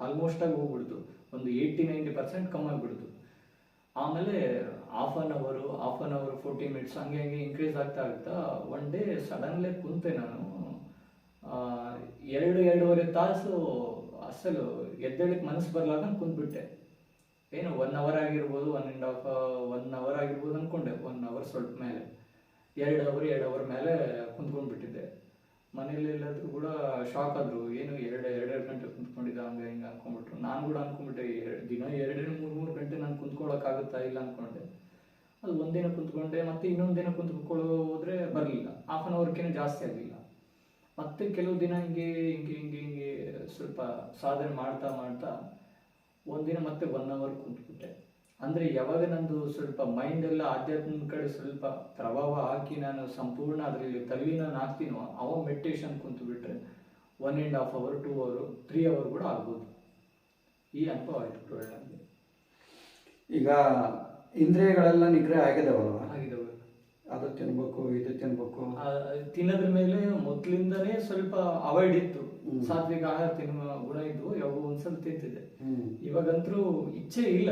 Speaker 2: ಆಲ್ಮೋಸ್ಟ್ ಆಗಿ ಹೋಗ್ಬಿಡ್ತು, ಒಂದು 80-90% ಕಮ್ಮಿ ಆಗ್ಬಿಡ್ತು. ಆಮೇಲೆ ಹಾಫ್ ಅನ್ ಅವರ್ 40 ಮಿನಿಟ್ಸ್ ಹಂಗೆ ಇನ್ಕ್ರೀಸ್ ಆಗ್ತಾ ಒನ್ ಡೇ ಸಡನ್ಲಿ ಕುಂತೆ ನಾನು 2-2.5 ತಾಸು ಅಸಲು ಎದ್ದೇಳಕ್ಕೆ ಮನಸ್ಸು ಬರ್ಲಾರ್ದಂಗೆ ಕುಂತ್ಬಿಟ್ಟೆ. ಏನು 1 ಅವರ್ ಆಗಿರ್ಬೋದು, 1.5 ಅವರ್ ಆಗಿರ್ಬೋದು ಅನ್ಕೊಂಡೆ. 1 ಅವರ್ ಸ್ವಲ್ಪ ಮೇಲೆ 2 ಅವರ್ ಮೇಲೆ ಕುಂತ್ಕೊಂಡ್ಬಿಟ್ಟಿದ್ದೆ. ಮನೇಲಿ ಎಲ್ಲಾದ್ರೂ ಕೂಡ ಶಾಕ್ ಆದ್ರು, ಏನು 2 ಗಂಟೆ ಕುಂತ್ಕೊಂಡಿದ್ದ ಹಂಗೆ ಹಿಂಗೆ ಅನ್ಕೊಂಡ್ಬಿಟ್ರು. ನಾನು ಕೂಡ ಅನ್ಕೊಂಡ್ಬಿಟ್ಟೆ ದಿನ 2-3 ಗಂಟೆ ನಾನು ಕುಂತ್ಕೊಳ್ಳೋಕ್ಕಾಗುತ್ತಾ ಇಲ್ಲ ಅನ್ಕೊಂಡೆ. ಅದು ಒಂದಿನ ಕುಂತ್ಕೊಂಡೆ, ಮತ್ತೆ ಇನ್ನೊಂದು ದಿನ ಕುಂತ್ಕೊಳ್ಳೋದ್ರೆ ಬರಲಿಲ್ಲ, ಹಾಫ್ ಅನ್ ಅವರ್ಕಿಂತ ಜಾಸ್ತಿ ಆಗಲಿಲ್ಲ. ಮತ್ತೆ ಕೆಲವು ದಿನ ಹಿಂಗೆ ಸ್ವಲ್ಪ ಸಾಧನೆ ಮಾಡ್ತಾ ಒಂದಿನ ಮತ್ತೆ 1 ಅವರ್ ಕುಂತ್ಬಿಟ್ಟೆ. ಅಂದರೆ ಯಾವಾಗ ನಂದು ಸ್ವಲ್ಪ ಮೈಂಡ್ ಎಲ್ಲ ಆಧ್ಯಾತ್ಮಿಕ ಕಡೆ ಸ್ವಲ್ಪ ಪ್ರಭಾವ ಹಾಕಿ ನಾನು ಸಂಪೂರ್ಣ ಅದರಲ್ಲಿ ತಲ್ಲಿನ ಹಾಕ್ತೀನೋ, ಅವಾಗ ಮೆಡಿಟೇಷನ್ ಕುಂತು ಬಿಟ್ರೆ 1.5 ಅವರ್ 2 ಅವರ್ 3 ಅವರ್ ಕೂಡ ಆಗ್ಬೋದು. ಈ ಅನುಭವ ಆಯ್ತು ನನಗೆ.
Speaker 1: ಈಗ ಇಂದ್ರಿಯಗಳೆಲ್ಲ ನಿಗ್ರಹ ಆಗಿದಾವಲ್ವ?
Speaker 2: ಆಗಿದಾವೆ.
Speaker 1: ಅದು ತಿನ್ಬೇಕು, ಇದು ತಿನ್ಬೇಕು,
Speaker 2: ತಿನ್ನೋದ್ರ ಮೇಲೆ ಮೊದಲಿಂದನೇ ಸ್ವಲ್ಪ ಅವಾಯ್ಡ್ ಇತ್ತು. ಸಾತ್ವಿಕ ಆಹಾರ ತಿನ್ನುವ ಗುಣ ಇದ್ದು ಯಾವಾಗ ಒಂದ್ಸಲ ತಿಂತಿದ್ದೆ. ಇವಾಗಂತರೂ ಇಚ್ಛೆ ಇಲ್ಲ.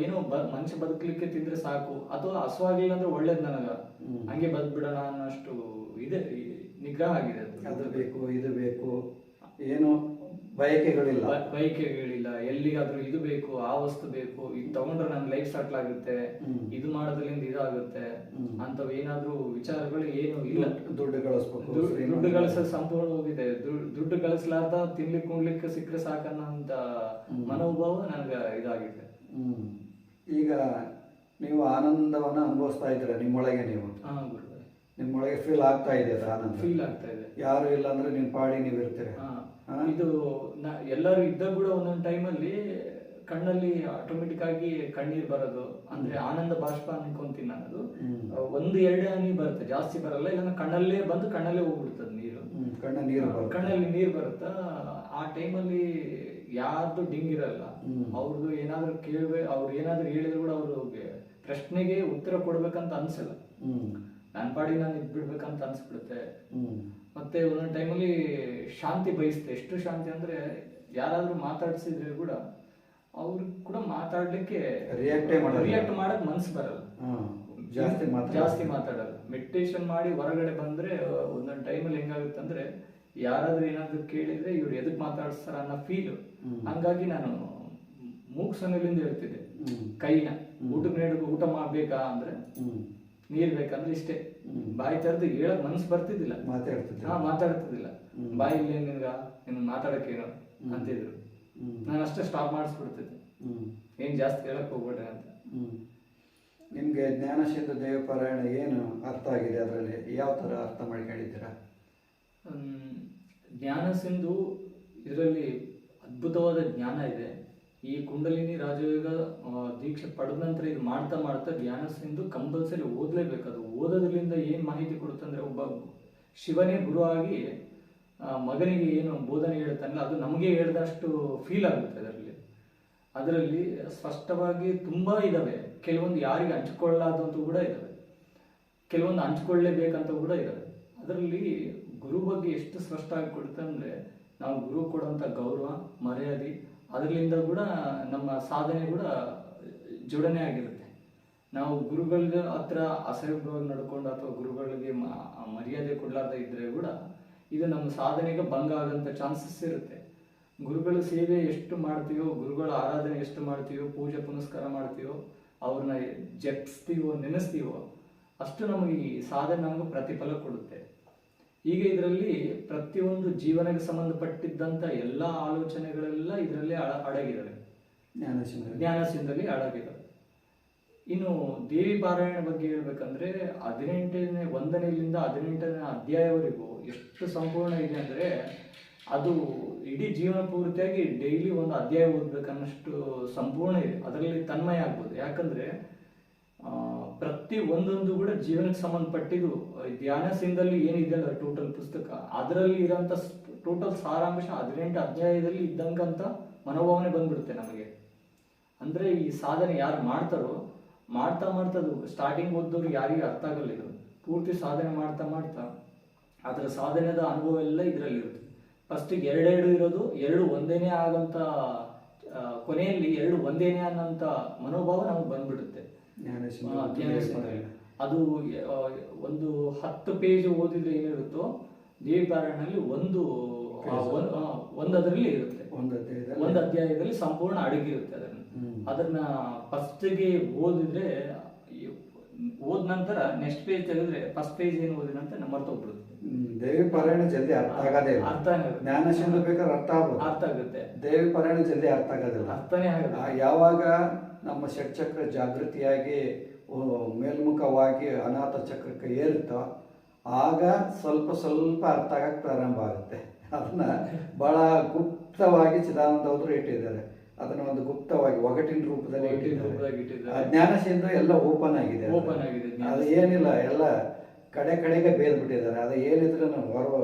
Speaker 2: ಏನೋ ಮನುಷ್ಯ ಬದುಕಲಿಕ್ಕೆ ತಿಂದ್ರೆ ಸಾಕು, ಅಥವಾ ಹಸುವಾಗಿಲ್ಲ ಅಂದ್ರೆ ಒಳ್ಳೇದು ನನಗ, ಹಂಗೆ ಬದುಕ್ಬಿಡೋಣ ಅನ್ನೋಷ್ಟು ಇದೆ, ನಿಗ್ರಹ ಆಗಿದೆ
Speaker 1: ಅದು ಬೇಕು ಇದು ಬೇಕು ಏನು ಬಯಕೆಗಳಿಲ್ಲ.
Speaker 2: ಬಯಕೆಗಳಿಲ್ಲ, ಎಲ್ಲಿಗಾದ್ರೂ ಇದು ಬೇಕು ಆ ವಸ್ತು ಬೇಕು, ಇದು ತಗೊಂಡ್ರೆ ನನ್ನ ಲೈಫ್ ಸೆಟ್ಲ್ ಆಗುತ್ತೆ, ಇದು ಮಾಡೋದ್ರಿಂದ ಇದಾಗುತ್ತೆ ಅಂತವ್ ಏನಾದ್ರೂ ವಿಚಾರಗಳು ಏನು ಇಲ್ಲ.
Speaker 1: ದುಡ್ಡು ಗಳಿಸ್ಬೇಕು,
Speaker 2: ದುಡ್ಡು ಗಳಿಸೋದು ಸಂಪೂರ್ಣ ಹೋಗಿದೆ. ದುಡ್ಡು ಗಳಿಸ್ಲಾರ್ದ ತಿನ್ಲಿಕ್ಕೆ ಉಣ್ಲಿಕ್ಕೆ ಸಿಕ್ಕರೆ ಸಾಕನ್ನೋ ಅಂತ ಮನೋಭಾವ ನನಗೆ ಇದಾಗಿದೆ.
Speaker 1: ಈಗ ನೀವು ಆನಂದವನ್ನ ಅನುಭವಿಸ್ತಾ ಇದ್ದೀರಾ ನಿಮ್ಮೊಳಗೆ, ನೀವು ನಿಮ್ಮೊಳಗೆ ಫೀಲ್ ಆಗ್ತಾ ಇದೆ ಅದು ಆನಂದ?
Speaker 2: ಫೀಲ್ ಆಗ್ತಾ ಇದೆ.
Speaker 1: ಯಾರು ಇಲ್ಲ ಅಂದ್ರೆ ನಿಮ್ಮ ಪಾಡಿ ನೀವು ಇರ್ತೀರ.
Speaker 2: ಇದು ಎಲ್ಲರೂ ಇದ್ದಾಗ ಕೂಡ ಒಂದೊಂದು ಟೈಮಲ್ಲಿ ಕಣ್ಣಲ್ಲಿ ಆಟೋಮೆಟಿಕ್ ಆಗಿ ಕಣ್ಣೀರ್ ಬರೋದು, ಅಂದ್ರೆ ಆನಂದ ಬಾಷ್ಪ ಅನ್ಕೊಂತೀನಿ ನಾನು. ಅದು ಒಂದು ಎರಡು ಹನಿ ಬರುತ್ತೆ, ಜಾಸ್ತಿ ಬರಲ್ಲ, ಇಲ್ಲ ಕಣ್ಣಲ್ಲೇ ಬಂದು ಕಣ್ಣಲ್ಲೇ ಹೋಗ್ಬಿಡ್ತದೆ ನೀರು, ಕಣ್ಣಲ್ಲಿ ನೀರು ಬರುತ್ತಾ. ಆ ಟೈಮಲ್ಲಿ ಯಾರ್ದು ಡಿಂಗಿರಲ್ಲ, ಅವ್ರದ್ದು ಏನಾದ್ರು ಅವ್ರು ಏನಾದ್ರು ಹೇಳಿದ್ರು ಕೂಡ ಅವ್ರಿಗೆ ಪ್ರಶ್ನೆಗೆ ಉತ್ತರ ಕೊಡ್ಬೇಕಂತ ಅನ್ಸಲ್ಲ, ನನ್ನ ಪಾಡಿ ನಾನು ಇದ್ಬಿಡ್ಬೇಕಂತ ಅನ್ಸ್ಬಿಡುತ್ತೆ. ಮತ್ತೆ ಒಂದೊಂದು ಟೈಮಲ್ಲಿ ಶಾಂತಿ ಬಯಸುತ್ತೆ. ಎಷ್ಟು ಶಾಂತಿ ಅಂದ್ರೆ ಯಾರಾದ್ರೂ ಮಾತಾಡ್ಸಿದ್ರೆ ಕೂಡ ಅವ್ರಿಗೆ ಕೂಡ ಮಾತಾಡ್ಲಿಕ್ಕೆ ರಿಯಾಕ್ಟ್ ಮಾಡಕ್ ಮನ್ಸು ಬರಲ್ಲ, ಜಾಸ್ತಿ ಮಾತಾಡಲ್ಲ. ಮೆಡಿಟೇಷನ್ ಮಾಡಿ ಹೊರಗಡೆ ಬಂದ್ರೆ ಒಂದೊಂದು ಟೈಮಲ್ಲಿ ಹೆಂಗಾಗುತ್ತೆ ಅಂದ್ರೆ ಯಾರಾದ್ರೂ ಏನಾದ್ರು ಕೇಳಿದ್ರೆ ಇವ್ರು ಎದಕ್ ಮಾತಾಡ್ಸ್ತಾರ ಅನ್ನೋ ಫೀಲ್. ಹಂಗಾಗಿ ನಾನು ಮೂಗ್ಸನಲ್ಲಿಂದ ಹೇಳ್ತಿದ್ದೆ ಕೈನ, ಊಟ ಮಾಡ್ಬೇಕಾ ಅಂದ್ರೆ ನೀರ್ ಬೇಕಂದ್ರೆ ಇಷ್ಟೇ, ಬಾಯಿ ತೆರೆದು ಹೇಳಕ್ ಮನ್ಸು ಬರ್ತಿದ್ದಿಲ್ಲ, ಮಾತಾಡ್ತಿದ್ದಿಲ್ಲ. ಬಾಯಿ ಇಲ್ಲ ನಿನ್ ಮಾತಾಡಕ್ಕೇನು ಅಂತಿದ್ರು, ನಾನು ಅಷ್ಟೇ ಸ್ಟಾಪ್ ಮಾಡಿಸ್ಬಿಡ್ತಿದ್ದೆ, ಏನ್ ಜಾಸ್ತಿ ಹೇಳಕ್ ಹೋಗ್ಬೇಡ್ರಿ ಅಂತ.
Speaker 1: ನಿಮ್ಗೆ ಜ್ಞಾನಸಿಂಧು ದೇವಪಾರಾಯಣ ಏನು ಅರ್ಥ ಆಗಿದೆ, ಅದರಲ್ಲಿ ಯಾವ ತರ ಅರ್ಥ ಮಾಡ್ಕೊಂಡಿದ್ದೀರಾ?
Speaker 2: ಜ್ಞಾನಸಿಂಧು ಇದರಲ್ಲಿ ಅದ್ಭುತವಾದ ಜ್ಞಾನ ಇದೆ. ಈ ಕುಂಡಲಿನಿ ರಾಜಯೋಗ ದೀಕ್ಷೆ ಪಡೆದ ನಂತರ ಇದು ಮಾಡ್ತಾ ಮಾಡ್ತಾ ಜ್ಞಾನಸಿಂಧು ಕಂಪಲ್ಸರಿ ಓದಲೇಬೇಕು. ಅದು ಓದೋದ್ರಿಂದ ಏನು ಮಾಹಿತಿ ಕೊಡುತ್ತಂದ್ರೆ, ಒಬ್ಬ ಶಿವನೇ ಗುರು ಆಗಿ ಮಗನಿಗೆ ಏನು ಬೋಧನೆ ಹೇಳ್ತಾನಲ್ಲ ಅದು ನಮಗೆ ಹೇಳಿದಷ್ಟು ಫೀಲ್ ಆಗುತ್ತೆ. ಅದರಲ್ಲಿ ಸ್ಪಷ್ಟವಾಗಿ ತುಂಬಾ ಇದಾವೆ, ಕೆಲವೊಂದು ಯಾರಿಗೆ ಹಂಚ್ಕೊಳ್ಳಾದಂತೂ ಕೂಡ ಇದಾವೆ, ಕೆಲವೊಂದು ಹಂಚ್ಕೊಳ್ಳೇಬೇಕಂತ ಕೂಡ ಇದಾವೆ. ಅದರಲ್ಲಿ ಗುರು ಬಗ್ಗೆ ಎಷ್ಟು ಸ್ಪಷ್ಟ ಆಗಿ ಕೊಡುತ್ತೆ ಅಂದ್ರೆ, ನಾವು ಗುರು ಕೊಡುವಂತ ಗೌರವ ಮರ್ಯಾದೆ, ಅದರಿಂದ ಕೂಡ ನಮ್ಮ ಸಾಧನೆ ಕೂಡ ಜೋಡಣೆ ಆಗಿರುತ್ತೆ. ನಾವು ಗುರುಗಳ ಹತ್ರ ಅಸಹ್ಯವಾಗಿ ನಡ್ಕೊಂಡು ಅಥವಾ ಗುರುಗಳಿಗೆ ಮರ್ಯಾದೆ ಕೊಡ್ಲಾರ್ದ ಇದ್ರೆ ಕೂಡ ಇದು ನಮ್ಮ ಸಾಧನೆಗೆ ಭಂಗ ಆಗಂತ ಚಾನ್ಸಸ್ ಇರುತ್ತೆ. ಗುರುಗಳ ಸೇವೆ ಎಷ್ಟು ಮಾಡ್ತೀವೋ, ಗುರುಗಳ ಆರಾಧನೆ ಎಷ್ಟು ಮಾಡ್ತೀವೋ, ಪೂಜೆ ಪುನಸ್ಕಾರ ಮಾಡ್ತೀವೋ, ಅವ್ರನ್ನ ಜಪಿಸ್ತೀವೋ ನೆನೆಸ್ತೀವೋ ಅಷ್ಟು ನಮಗೆ ಈ ಸಾಧನೆ ನಮಗೆ ಪ್ರತಿಫಲ ಕೊಡುತ್ತೆ. ಈಗ ಇದರಲ್ಲಿ ಪ್ರತಿಯೊಂದು ಜೀವನಕ್ಕೆ ಸಂಬಂಧಪಟ್ಟಿದ್ದಂತ ಎಲ್ಲಾ ಆಲೋಚನೆಗಳೆಲ್ಲ ಇದರಲ್ಲಿ ಅಡಗಿದಾವೆ, ಜ್ಞಾನಸಿಂಧುದಲ್ಲಿ ಅಡಗಿದಾವೆ. ಇನ್ನು ದೇವಿ ಪಾರಾಯಣ ಬಗ್ಗೆ ಹೇಳ್ಬೇಕಂದ್ರೆ 1ನೇಲಿಂದ 18ನೇ ಅಧ್ಯಾಯವರೆಗೂ ಎಷ್ಟು ಸಂಪೂರ್ಣ ಇದೆ ಅಂದ್ರೆ, ಅದು ಇಡೀ ಜೀವನ ಪೂರ್ತಿಯಾಗಿ ಡೈಲಿ ಒಂದು ಅಧ್ಯಾಯ ಓದ್ಬೇಕನ್ನಷ್ಟು ಸಂಪೂರ್ಣ ಇದೆ. ಅದರಲ್ಲಿ ತನ್ಮಯ ಆಗ್ಬೋದು. ಯಾಕಂದ್ರೆ ಪ್ರತಿ ಒಂದೊಂದು ಕೂಡ ಜೀವನಕ್ಕೆ ಸಂಬಂಧಪಟ್ಟಿದ್ದು. ಧ್ಯಾನಸಿಂಧಲ್ಲಿ ಏನಿದೆ ಅಲ್ಲ ಟೋಟಲ್ ಪುಸ್ತಕ, ಅದರಲ್ಲಿ ಇರೋಂಥ ಟೋಟಲ್ ಸಾರಾಂಶ 18 ಅಧ್ಯಾಯದಲ್ಲಿ ಇದ್ದಂಗಂತ ಮನೋಭಾವನೆ ಬಂದ್ಬಿಡುತ್ತೆ ನಮಗೆ. ಅಂದ್ರೆ ಈ ಸಾಧನೆ ಯಾರು ಮಾಡ್ತಾರೋ ಮಾಡ್ತಾ ಅದು ಸ್ಟಾರ್ಟಿಂಗ್ ಓದೋರು ಯಾರಿಗೆ ಅರ್ಥ ಆಗಲ್ಲ. ಇದು ಪೂರ್ತಿ ಸಾಧನೆ ಮಾಡ್ತಾ ಅದರ ಸಾಧನೆದ ಅನುಭವ ಎಲ್ಲ ಇದರಲ್ಲಿ ಇರುತ್ತೆ. ಫಸ್ಟಿಗೆ 2 ಇರೋದು 2 ಒಂದೇನೇ ಆಗಂತ, ಕೊನೆಯಲ್ಲಿ 2 ಒಂದೇನೇ ಅನ್ನೋಂಥ ಮನೋಭಾವ ನಮಗೆ ಬಂದ್ಬಿಡುತ್ತೆ. ಅದು ಒಂದು 10 ಪೇಜ್ ಓದಿದ್ರೆ ಏನಿರುತ್ತೋ ದೇವಿ ಪಾರಾಯಣದಲ್ಲಿ ಒಂದು ಅದರಲ್ಲಿ ಇರುತ್ತೆ, ಒಂದು ಅಧ್ಯಾಯದಲ್ಲಿ ಸಂಪೂರ್ಣ ಅಡಗಿರುತ್ತೆ. ಅದನ್ನ ಫಸ್ಟ್ಗೆ ಓದಿದ್ರೆ, ಓದ್ ನಂತರ ನೆಕ್ಸ್ಟ್ ಪೇಜ್ ತೆಗೆದ್ರೆ ಫಸ್ಟ್ ಪೇಜ್ ಏನು ಓದಿನ ಅಂತ ಮರ್ತೋಗ್ಬಿಡುತ್ತೆ.
Speaker 1: ದೇವಿ ಪಾರಾಯಣ ಜಲ್ದಿ ಅರ್ಥ ಆಗೋದೇ ಇಲ್ಲ. ಜ್ಞಾನಸಿಂಧು ಬೇಕಾದ್ರೆ ಅರ್ಥ ಆಗುತ್ತೆ, ದೇವಿ ಪಾರಾಯಣ ಜಲ್ದಿ ಅರ್ಥ ಆಗೋದಿಲ್ಲ,
Speaker 2: ಅರ್ಥನೇ ಆಗಲ್ಲ.
Speaker 1: ಯಾವಾಗ ನಮ್ಮ ಷಟ್ಚಕ್ರ ಜಾಗೃತಿಯಾಗಿ ಮೇಲ್ಮುಖವಾಗಿ ಅನಾಥ ಚಕ್ರಕ್ಕೆ ಏರುತ್ತೋ ಆಗ ಸ್ವಲ್ಪ ಅರ್ಥ ಆಗಕ್ಕೆ ಪ್ರಾರಂಭ ಆಗುತ್ತೆ. ಅದನ್ನ ಬಹಳ ಗುಪ್ತವಾಗಿ ಚಿದಾನಂದ ಅವರು ಇಟ್ಟಿದ್ದಾರೆ. ಅದನ್ನ ಒಂದು ಗುಪ್ತವಾಗಿ ಒಗಟಿನ ರೂಪದಲ್ಲಿ ಇಟ್ಟಿದ್ದಾರೆ. ಜ್ಞಾನಸಿಂಧು ಎಲ್ಲ ಓಪನ್ ಆಗಿದೆ. ಅದು ಏನಿಲ್ಲ, ಎಲ್ಲ ಕಡೆಗೆ ಬೇರ್ಬಿಟ್ಟಿದ್ದಾರೆ. ಅದು ಏನಿದ್ರೆ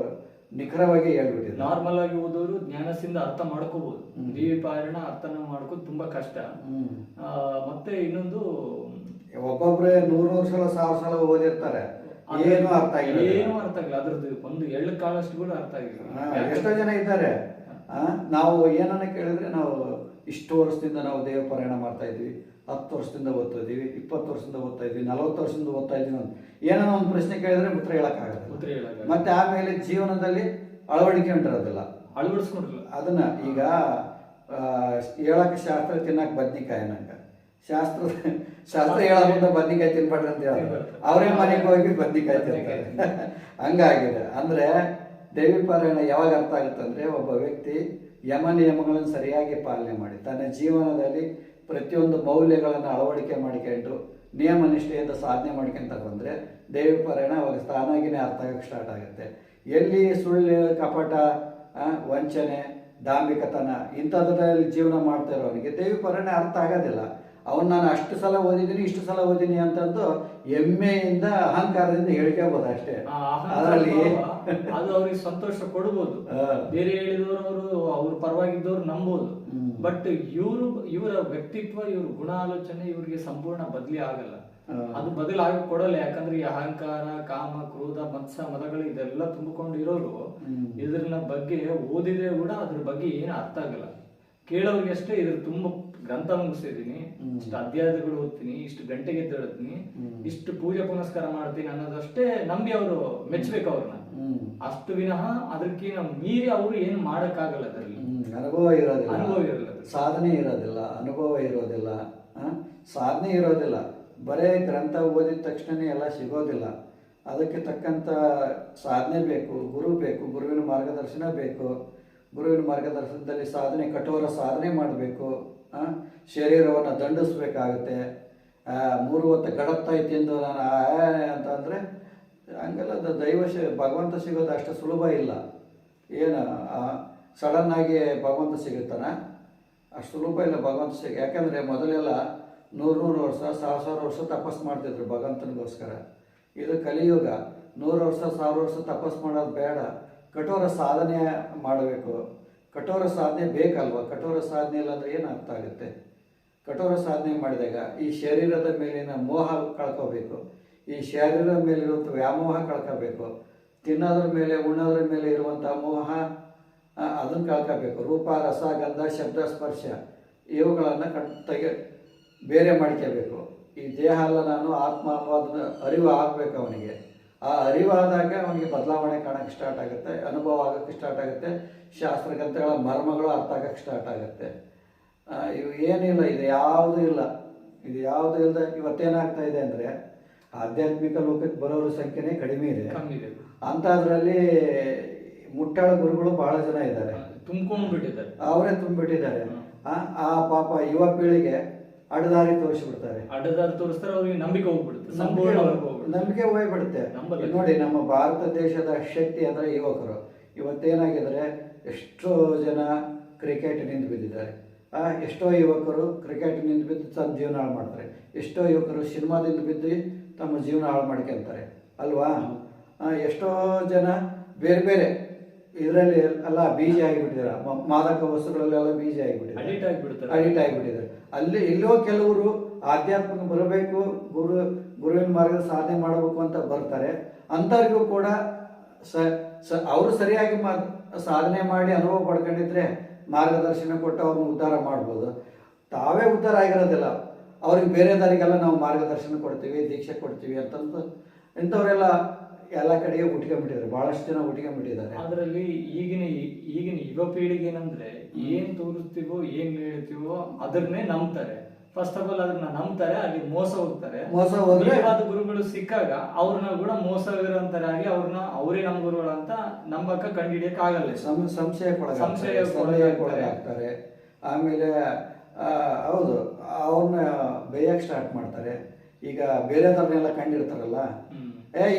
Speaker 1: ನಿಖರವಾಗಿ ಹೇಳ್ಬಿಟ್ಟಿದ್ದಾರೆ.
Speaker 2: ನಾರ್ಮಲ್ ಆಗಿ ಓದೋರು ಜ್ಞಾನಸಿಂಧು ಅರ್ಥ ಮಾಡ್ಕೋಬಹುದು, ದೇವಿ ಪಾರಾಯಣ ಅರ್ಥನ ಮಾಡ್ಕೋದು ತುಂಬಾ ಕಷ್ಟ. ಮತ್ತೆ ಇನ್ನೊಂದು,
Speaker 1: ಒಬ್ಬೊಬ್ರೆ 100 ಸಲ 1000 ಸಲ ಓದಿರ್ತಾರೆ, ಏನು ಅರ್ಥ
Speaker 2: ಆಗಿಲ್ಲ. ಅದ್ರದ್ದು ಒಂದು 2 ಕಾಲಷ್ಟು ಕೂಡ ಅರ್ಥ ಆಗಿಲ್ಲ.
Speaker 1: ಎಷ್ಟೋ ಜನ ಇದ್ದಾರೆ. ನಾವು ಏನನ್ನ ಕೇಳಿದ್ರೆ, ನಾವು ಇಷ್ಟು ವರ್ಷದಿಂದ ನಾವು ದೇವ ಪಾರಾಯಣ ಮಾಡ್ತಾ ಇದ್ವಿ, 10 ವರ್ಷದಿಂದ ಓದ್ತಾ ಇದ್ದೀವಿ, 20 ವರ್ಷದಿಂದ ಓದ್ತಾ ಇದ್ದೀವಿ, 40 ವರ್ಷದಿಂದ ಓದ್ತಾ ಇದ್ದೀವಿ ಅಂತ ಏನೋ ಒಂದು ಪ್ರಶ್ನೆ ಕೇಳಿದ್ರೆ ಉತ್ತರ ಹೇಳಕ್ಕಾಗಲ್ಲ. ಮತ್ತೆ ಆಮೇಲೆ ಜೀವನದಲ್ಲಿ ಅಳವಡಿಕೊಂಡಿರೋದಿಲ್ಲ,
Speaker 2: ಅಳವಡಿಸ್ಕೊಂಡಿಲ್ಲ
Speaker 1: ಅದನ್ನ. ಈಗ ಹೇಳಕ್ಕೆ ಶಾಸ್ತ್ರ ತಿನ್ನಕ್ಕೆ ಬದ್ನಿಕಾಯಿ ನಂಗೆ ಶಾಸ್ತ್ರ ಹೇಳೋದ್ರಿಂದ ಬದ್ನಿಕಾಯಿ ತಿನ್ಬೇಡ್ರಿ ಅಂತ ಹೇಳ್ತಾರೆ, ಅವರೇ ಮನೆಗೆ ಹೋಗಿ ಬದ್ನಿಕಾಯಿ ತಿಂತಾರೆ. ಹಂಗಾಗಿದೆ. ಅಂದ್ರೆ ದೇವಿ ಪಾರಾಯಣ ಯಾವಾಗ ಅರ್ಥ ಆಗುತ್ತೆ ಅಂದ್ರೆ, ಒಬ್ಬ ವ್ಯಕ್ತಿ ಯಮ ನಿಯಮಗಳನ್ನು ಸರಿಯಾಗಿ ಪಾಲನೆ ಮಾಡಿ ತನ್ನ ಜೀವನದಲ್ಲಿ ಪ್ರತಿಯೊಂದು ಮೌಲ್ಯಗಳನ್ನು ಅಳವಡಿಕೆ ಮಾಡಿಕೊಂಡು ನಿಯಮ ನಿಷ್ಠೆಯಿಂದ ಸಾಧನೆ ಮಾಡ್ಕೊಂತ ಬಂದರೆ ದೇವಿ ಪಾರಾಯಣ ಅವಾಗ ತಾನಾಗಿನೇ ಅರ್ಥ ಆಗಕ್ಕೆ ಸ್ಟಾರ್ಟ್ ಆಗುತ್ತೆ. ಎಲ್ಲಿ ಸುಳ್ಳು, ಕಪಟ, ವಂಚನೆ, ದಾಂಭಿಕತನ ಇಂಥದ್ರಲ್ಲಿ ಜೀವನ ಮಾಡ್ತಾ ಇರೋವನಿಗೆ ದೇವಿ ಪಾರಾಯಣ ಅರ್ಥ ಆಗೋದಿಲ್ಲ. ಅವನು ನಾನು ಅಷ್ಟು ಸಲ ಓದಿದ್ದೀನಿ, ಇಷ್ಟು ಸಲ ಓದಿನಿ ಅಂತಂದು ಹೆಮ್ಮೆಯಿಂದ ಅಹಂಕಾರದಿಂದ ಹೇಳ್ಕೋಬಹುದು ಅಷ್ಟೇ. ಅದರಲ್ಲಿ
Speaker 2: ಅದು ಅವ್ರಿಗೆ ಸಂತೋಷ ಕೊಡ್ಬೋದು, ಬೇರೆ ಹೇಳಿದವರು ಅವ್ರ ಪರವಾಗಿದ್ದವ್ರು ನಂಬೋದು. ಬಟ್ ಇವರ ವ್ಯಕ್ತಿತ್ವ, ಇವ್ರ ಗುಣ ಆಲೋಚನೆ ಇವ್ರಿಗೆ ಸಂಪೂರ್ಣ ಬದಲಿ ಆಗಲ್ಲ. ಅದು ಬದಲಾಗ ಕೊಡಲ್ಲ. ಯಾಕಂದ್ರೆ ಈ ಅಹಂಕಾರ, ಕಾಮ, ಕ್ರೋಧ, ಮತ್ಸ, ಮದಗಳು ಇದೆಲ್ಲ ತುಂಬಿಕೊಂಡು ಇರೋರು ಇದ್ರ ಬಗ್ಗೆ ಓದಿದ್ರೆ ಕೂಡ ಅದ್ರ ಬಗ್ಗೆ ಏನು ಅರ್ಥ ಆಗಲ್ಲ. ಕೇಳೋರಿಗೆ ಅಷ್ಟೇ ಇದ್ರ ತುಂಬ ಗ್ರಂಥ ಮುಗಿಸಿದೀನಿ, ಇಷ್ಟು ಅಧ್ಯಾಯಗಳು ಓದ್ತೀನಿ, ಇಷ್ಟು ಗಂಟೆಗೆ ಎದ್ದೇಳ್ತೀನಿ, ಇಷ್ಟು ಪೂಜೆ ಪುನಸ್ಕಾರ ಮಾಡ್ತೀನಿ ಅನ್ನೋದಷ್ಟೇ ನಂಬಿ ಅವರು ಮೆಚ್ಚಬೇಕು ಅವ್ರನ್ನ. ಅಷ್ಟು ವಿನಃ ಅದಕ್ಕಿಂತ ಮೀರಿ ಅವರು ಏನು ಮಾಡಕ್ಕಾಗಲ್ಲ. ಅದರಲ್ಲಿ
Speaker 1: ಅನುಭವ ಇರೋದಿಲ್ಲ, ಸಾಧನೆ ಇರೋದಿಲ್ಲ, ಅನುಭವ ಇರೋದಿಲ್ಲ, ಸಾಧನೆ ಇರೋದಿಲ್ಲ. ಬರೇ ಗ್ರಂಥ ಓದಿದ ತಕ್ಷಣನೇ ಎಲ್ಲ ಸಿಗೋದಿಲ್ಲ. ಅದಕ್ಕೆ ತಕ್ಕಂಥ ಸಾಧನೆ ಬೇಕು, ಗುರು ಬೇಕು, ಗುರುವಿನ ಮಾರ್ಗದರ್ಶನ ಬೇಕು. ಗುರುವಿನ ಮಾರ್ಗದರ್ಶನದಲ್ಲಿ ಸಾಧನೆ, ಕಠೋರ ಸಾಧನೆ ಮಾಡಬೇಕು. ಶರೀರವನ್ನು ದಂಡಿಸ್ಬೇಕಾಗುತ್ತೆ. 3 ಹೊತ್ತು ಗಡತ್ತಾ ತಿಂದು ನಾನು ಅಂತಂದರೆ ಹಂಗೆಲ್ಲ ಭಗವಂತ ಸಿಗೋದು ಅಷ್ಟು ಸುಲಭ ಇಲ್ಲ. ಏನು ಸಡನ್ನಾಗಿ ಭಗವಂತ ಸಿಗುತ್ತಾನ? ಅಷ್ಟು ಸುಲಭ ಇಲ್ಲ ಭಗವಂತ ಯಾಕಂದರೆ ಮೊದಲೆಲ್ಲ 100 ವರ್ಷ 1000 ವರ್ಷ ತಪಸ್ ಮಾಡ್ತಿದ್ರು ಭಗವಂತನಿಗೋಸ್ಕರ. ಇದು ಕಲಿಯುಗ. 100 ವರ್ಷ 1000 ವರ್ಷ ತಪಸ್ ಮಾಡೋದು ಬೇಡ, ಕಠೋರ ಸಾಧನೆ ಮಾಡಬೇಕು. ಕಠೋರ ಸಾಧನೆ ಬೇಕಲ್ವ? ಕಠೋರ ಸಾಧನೆ ಇಲ್ಲ ಅಂದರೆ ಏನು ಅರ್ಥ ಆಗುತ್ತೆ? ಕಠೋರ ಸಾಧನೆ ಮಾಡಿದಾಗ ಈ ಶರೀರದ ಮೇಲಿನ ಮೋಹ ಕಳ್ಕೋಬೇಕು, ಈ ಶರೀರದ ಮೇಲಿರುವಂಥ ವ್ಯಾಮೋಹ ಕಳ್ಕೋಬೇಕು, ತಿನ್ನೋದ್ರ ಮೇಲೆ ಉಣ್ಣೋದ್ರ ಮೇಲೆ ಇರುವಂಥ ಮೋಹ ಅದನ್ನು ಕಳ್ಕೋಬೇಕು. ರೂಪ, ರಸ, ಗಂಧ, ಶಬ್ದ, ಸ್ಪರ್ಶ ಇವುಗಳನ್ನು ಬೇರೆ ಮಾಡ್ಕೋಬೇಕು. ಈ ದೇಹ ಅಲ್ಲ ನಾನು ಆತ್ಮ ಅನ್ನೋದನ್ನ ಅರಿವು ಆಗಬೇಕು ಅವನಿಗೆ. ಆ ಅರಿವಾದಾಗ ಅವನಿಗೆ ಬದಲಾವಣೆ ಕಾಣೋಕ್ಕೆ ಸ್ಟಾರ್ಟ್ ಆಗುತ್ತೆ, ಅನುಭವ ಆಗೋಕ್ಕೆ ಸ್ಟಾರ್ಟ್ ಆಗುತ್ತೆ, ಶಾಸ್ತ್ರಗ್ರಂಥಗಳ ಮರ್ಮಗಳು ಅರ್ಥ ಆಗೋಕ್ಕೆ ಸ್ಟಾರ್ಟ್ ಆಗುತ್ತೆ. ಇವು ಏನಿಲ್ಲ, ಇದು ಯಾವುದೂ ಇಲ್ಲ. ಇದು ಯಾವುದೂ ಇಲ್ಲದೆ ಇವತ್ತೇನಾಗ್ತಾ ಇದೆ ಅಂದರೆ, ಆಧ್ಯಾತ್ಮಿಕ ಲೋಕಕ್ಕೆ ಬರೋರ ಸಂಖ್ಯೆನೇ ಕಡಿಮೆ ಇದೆ. ಅಂಥದ್ರಲ್ಲಿ ಮುಟ್ಟಾಳ ಗುರುಗಳು ಬಹಳ ಜನ ಇದ್ದಾರೆ,
Speaker 2: ತುಂಬಿಕೊಂಡಿದ್ದಾರೆ,
Speaker 1: ಅವರೇ ತುಂಬಿಬಿಟ್ಟಿದ್ದಾರೆ. ಆ ಪಾಪ ಯುವ ಪೀಳಿಗೆ ಅಡ್ಡದಾರಿ ತೋರಿಸ್ಬಿಡ್ತಾರೆ.
Speaker 2: ಅಡ್ಡದಾರಿ ತೋರಿಸ್ತಾರೆ, ಅವ್ರಿಗೆ ನಂಬಿಕೆ ಹೋಗ್ಬಿಡುತ್ತೆ,
Speaker 1: ನಂಬಿಕೆ ಹೋಗ್ಬಿಡುತ್ತೆ. ನೋಡಿ, ನಮ್ಮ ಭಾರತ ದೇಶದ ಶಕ್ತಿ ಅಂದರೆ ಯುವಕರು. ಇವತ್ತೇನಾಗಿದ್ದಾರೆ, ಎಷ್ಟೋ ಜನ ಕ್ರಿಕೆಟ್ನಿಂದ ಬಿದ್ದಿದ್ದಾರೆ. ಎಷ್ಟೋ ಯುವಕರು ಕ್ರಿಕೆಟ್ನಿಂದ ಬಿದ್ದು ತಮ್ಮ ಜೀವನ ಹಾಳು ಮಾಡ್ತಾರೆ. ಎಷ್ಟೋ ಯುವಕರು ಸಿನಿಮಾದಿಂದ ಬಿದ್ದು ತಮ್ಮ ಜೀವನ ಹಾಳು ಮಾಡ್ಕೊತಾರೆ ಅಲ್ವಾ? ಎಷ್ಟೋ ಜನ ಬೇರೆ ಬೇರೆ ಇದರಲ್ಲಿ ಎಲ್ಲ ಬೀಜ ಆಗಿಬಿಟ್ಟಿದ್ದಾರೆ, ಮಾದಕ ವಸ್ತುಗಳಲ್ಲೆಲ್ಲ ಬೀಜ ಆಗಿಬಿಟ್ಟಿದ್ದಾರೆ, ಅಡಿಟ್ ಆಗಿಬಿಟ್ಟಿದ್ದಾರೆ. ಎಲ್ಲೋ ಕೆಲವರು ಆಧ್ಯಾತ್ಮಿಕ ಬರಬೇಕು, ಗುರುವಿನ ಮಾರ್ಗದ ಸಾಧನೆ ಮಾಡಬೇಕು ಅಂತ ಬರ್ತಾರೆ. ಅಂಥವ್ರಿಗೂ ಕೂಡ ಅವರು ಸರಿಯಾಗಿ ಸಾಧನೆ ಮಾಡಿ ಅನುಭವ ಪಡ್ಕೊಂಡಿದ್ರೆ ಮಾರ್ಗದರ್ಶನ ಕೊಟ್ಟು ಅವ್ರನ್ನ ಉದ್ಧಾರ ಮಾಡ್ಬೋದು. ತಾವೇ ಉದ್ಧಾರ ಆಗಿರೋದಿಲ್ಲ, ಅವ್ರಿಗೆ ಬೇರೆ ದಾರಿಗೆಲ್ಲ ನಾವು ಮಾರ್ಗದರ್ಶನ ಕೊಡ್ತೀವಿ, ದೀಕ್ಷೆ ಕೊಡ್ತೀವಿ ಅಂತಂದು ಇಂಥವರೆಲ್ಲ ಎಲ್ಲ ಕಡೆಗೆ ಉಟ್ಕೊಂಡ್ಬಿಟ್ಟಿದ್ದಾರೆ, ಬಹಳಷ್ಟು ಜನ ಉಟ್ಕೊಂಡ್ಬಿಟ್ಟಿದ್ದಾರೆ.
Speaker 2: ಅದರಲ್ಲಿ ಈಗಿನ ಯುವ ಪೀಳಿಗೆ ಏನಂದ್ರೆ, ಏನ್ ತೋರಿಸ್ತೀವೋ ಏನ್ ಹೇಳ್ತೀವೋ ಅದನ್ನೇ ನಂಬ್ತಾರೆ. ಫಸ್ಟ್ ಆಫ್ ಆಲ್ ಅದನ್ನ ನಂಬ್ತಾರೆ, ಅಲ್ಲಿ ಮೋಸ ಹೋಗ್ತಾರೆ. ಗುರುಗಳು ಸಿಕ್ಕಾಗ ಅವ್ರನ್ನ ಕೂಡ ಮೋಸವಿರೋಂತರಾಗಿ ಅವರೇ ನಮ್ಮ ಗುರುಗಳು ಅಂತ ನಂಬಕ್ಕ ಕಂಡುಹಿಡಿಯಕ್ ಆಗಲ್ಲ.
Speaker 1: ಸಂಶಯಕ್ಕೊಳಗಾಗ್ತಾರೆ. ಆಮೇಲೆ ಹೌದು, ಅವ್ರನ್ನ ಬೇಯಕ್ಕೆ ಸ್ಟಾರ್ಟ್ ಮಾಡ್ತಾರೆ. ಈಗ ಬೇರೆದವ್ರನ್ನೆಲ್ಲ ಕಂಡಿರ್ತಾರಲ್ಲ,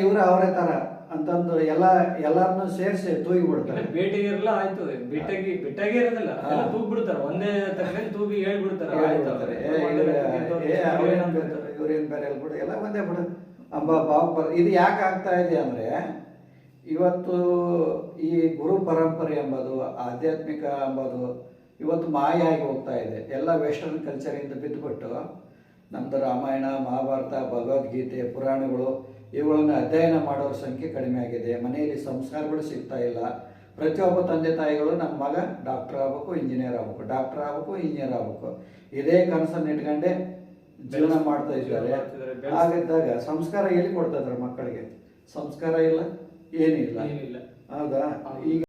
Speaker 1: ಇವ್ರು ಅವರೇ ತರ ಅಂತಂದು ಎಲ್ಲಾರನ್ನು ಸೇರಿಸಿ ತೂಗಿ ಬಿಡ್ತಾರೆ.
Speaker 2: ಬೇಟೆಗೆ ಇರಲ್ಲ, ಆಯ್ತು ಬಿಟ್ಟಾಗಿ ಇರೋದಿಲ್ಲ, ತೂಗ್ ಬಿಡ್ತಾರೆ, ಒಂದೇ ತಕ್ಕ ತೂಗಿ ಹೇಳ್ಬಿಡ್ತಾರೆ.
Speaker 1: ಇವ್ರೇನ್ ಬೇರೆ ಹೇಳ್ಬಿಡು, ಎಲ್ಲ ಒಂದೇ ಬಿಡು ಅಂಬ ಭಾವ. ಇದು ಯಾಕೆ ಆಗ್ತಾ ಇದೆ ಅಂದ್ರೆ, ಇವತ್ತು ಈ ಗುರು ಪರಂಪರೆ ಎಂಬುದು, ಆಧ್ಯಾತ್ಮಿಕ ಎಂಬುದು ಇವತ್ತು ಮಾಯ ಆಗಿ ಹೋಗ್ತಾ ಇದೆ. ಎಲ್ಲ ವೆಸ್ಟರ್ನ್ ಕಲ್ಚರಿಂದ ಬಿದ್ದುಬಿಟ್ಟು ನಮ್ದು ರಾಮಾಯಣ, ಮಹಾಭಾರತ, ಭಗವದ್ಗೀತೆ, ಪುರಾಣಗಳು ಇವುಗಳನ್ನು ಅಧ್ಯಯನ ಮಾಡೋರ ಸಂಖ್ಯೆ ಕಡಿಮೆ ಆಗಿದೆ. ಮನೆಯಲ್ಲಿ ಸಂಸ್ಕಾರಗಳು ಸಿಗ್ತಾ ಇಲ್ಲ. ಪ್ರತಿಯೊಬ್ಬ ತಂದೆ ತಾಯಿಗಳು ನಮ್ಮ ಮಗ ಡಾಕ್ಟರ್ ಆಗಬೇಕು, ಇಂಜಿನಿಯರ್ ಆಗಬೇಕು, ಡಾಕ್ಟರ್ ಆಗಬೇಕು, ಇಂಜಿನಿಯರ್ ಆಗಬೇಕು, ಇದೇ ಕನಸನ್ನು ಇಟ್ಕೊಂಡೆ ಜೀವನ ಮಾಡ್ತಾ ಇದ್ದಾರೆ.
Speaker 2: ಮಾಡ್ತಿದ್ದಾರೆ,
Speaker 1: ಹಾಗಿದ್ದಾಗ ಸಂಸ್ಕಾರ ಎಲ್ಲಿ ಕೊಡ್ತಾ ಇದ್ದಾರೆ ಮಕ್ಕಳಿಗೆ? ಸಂಸ್ಕಾರ ಇಲ್ಲ, ಏನಿಲ್ಲ.
Speaker 2: ಏನಿಲ್ಲ.
Speaker 1: ಹೌದಾ? ಈಗ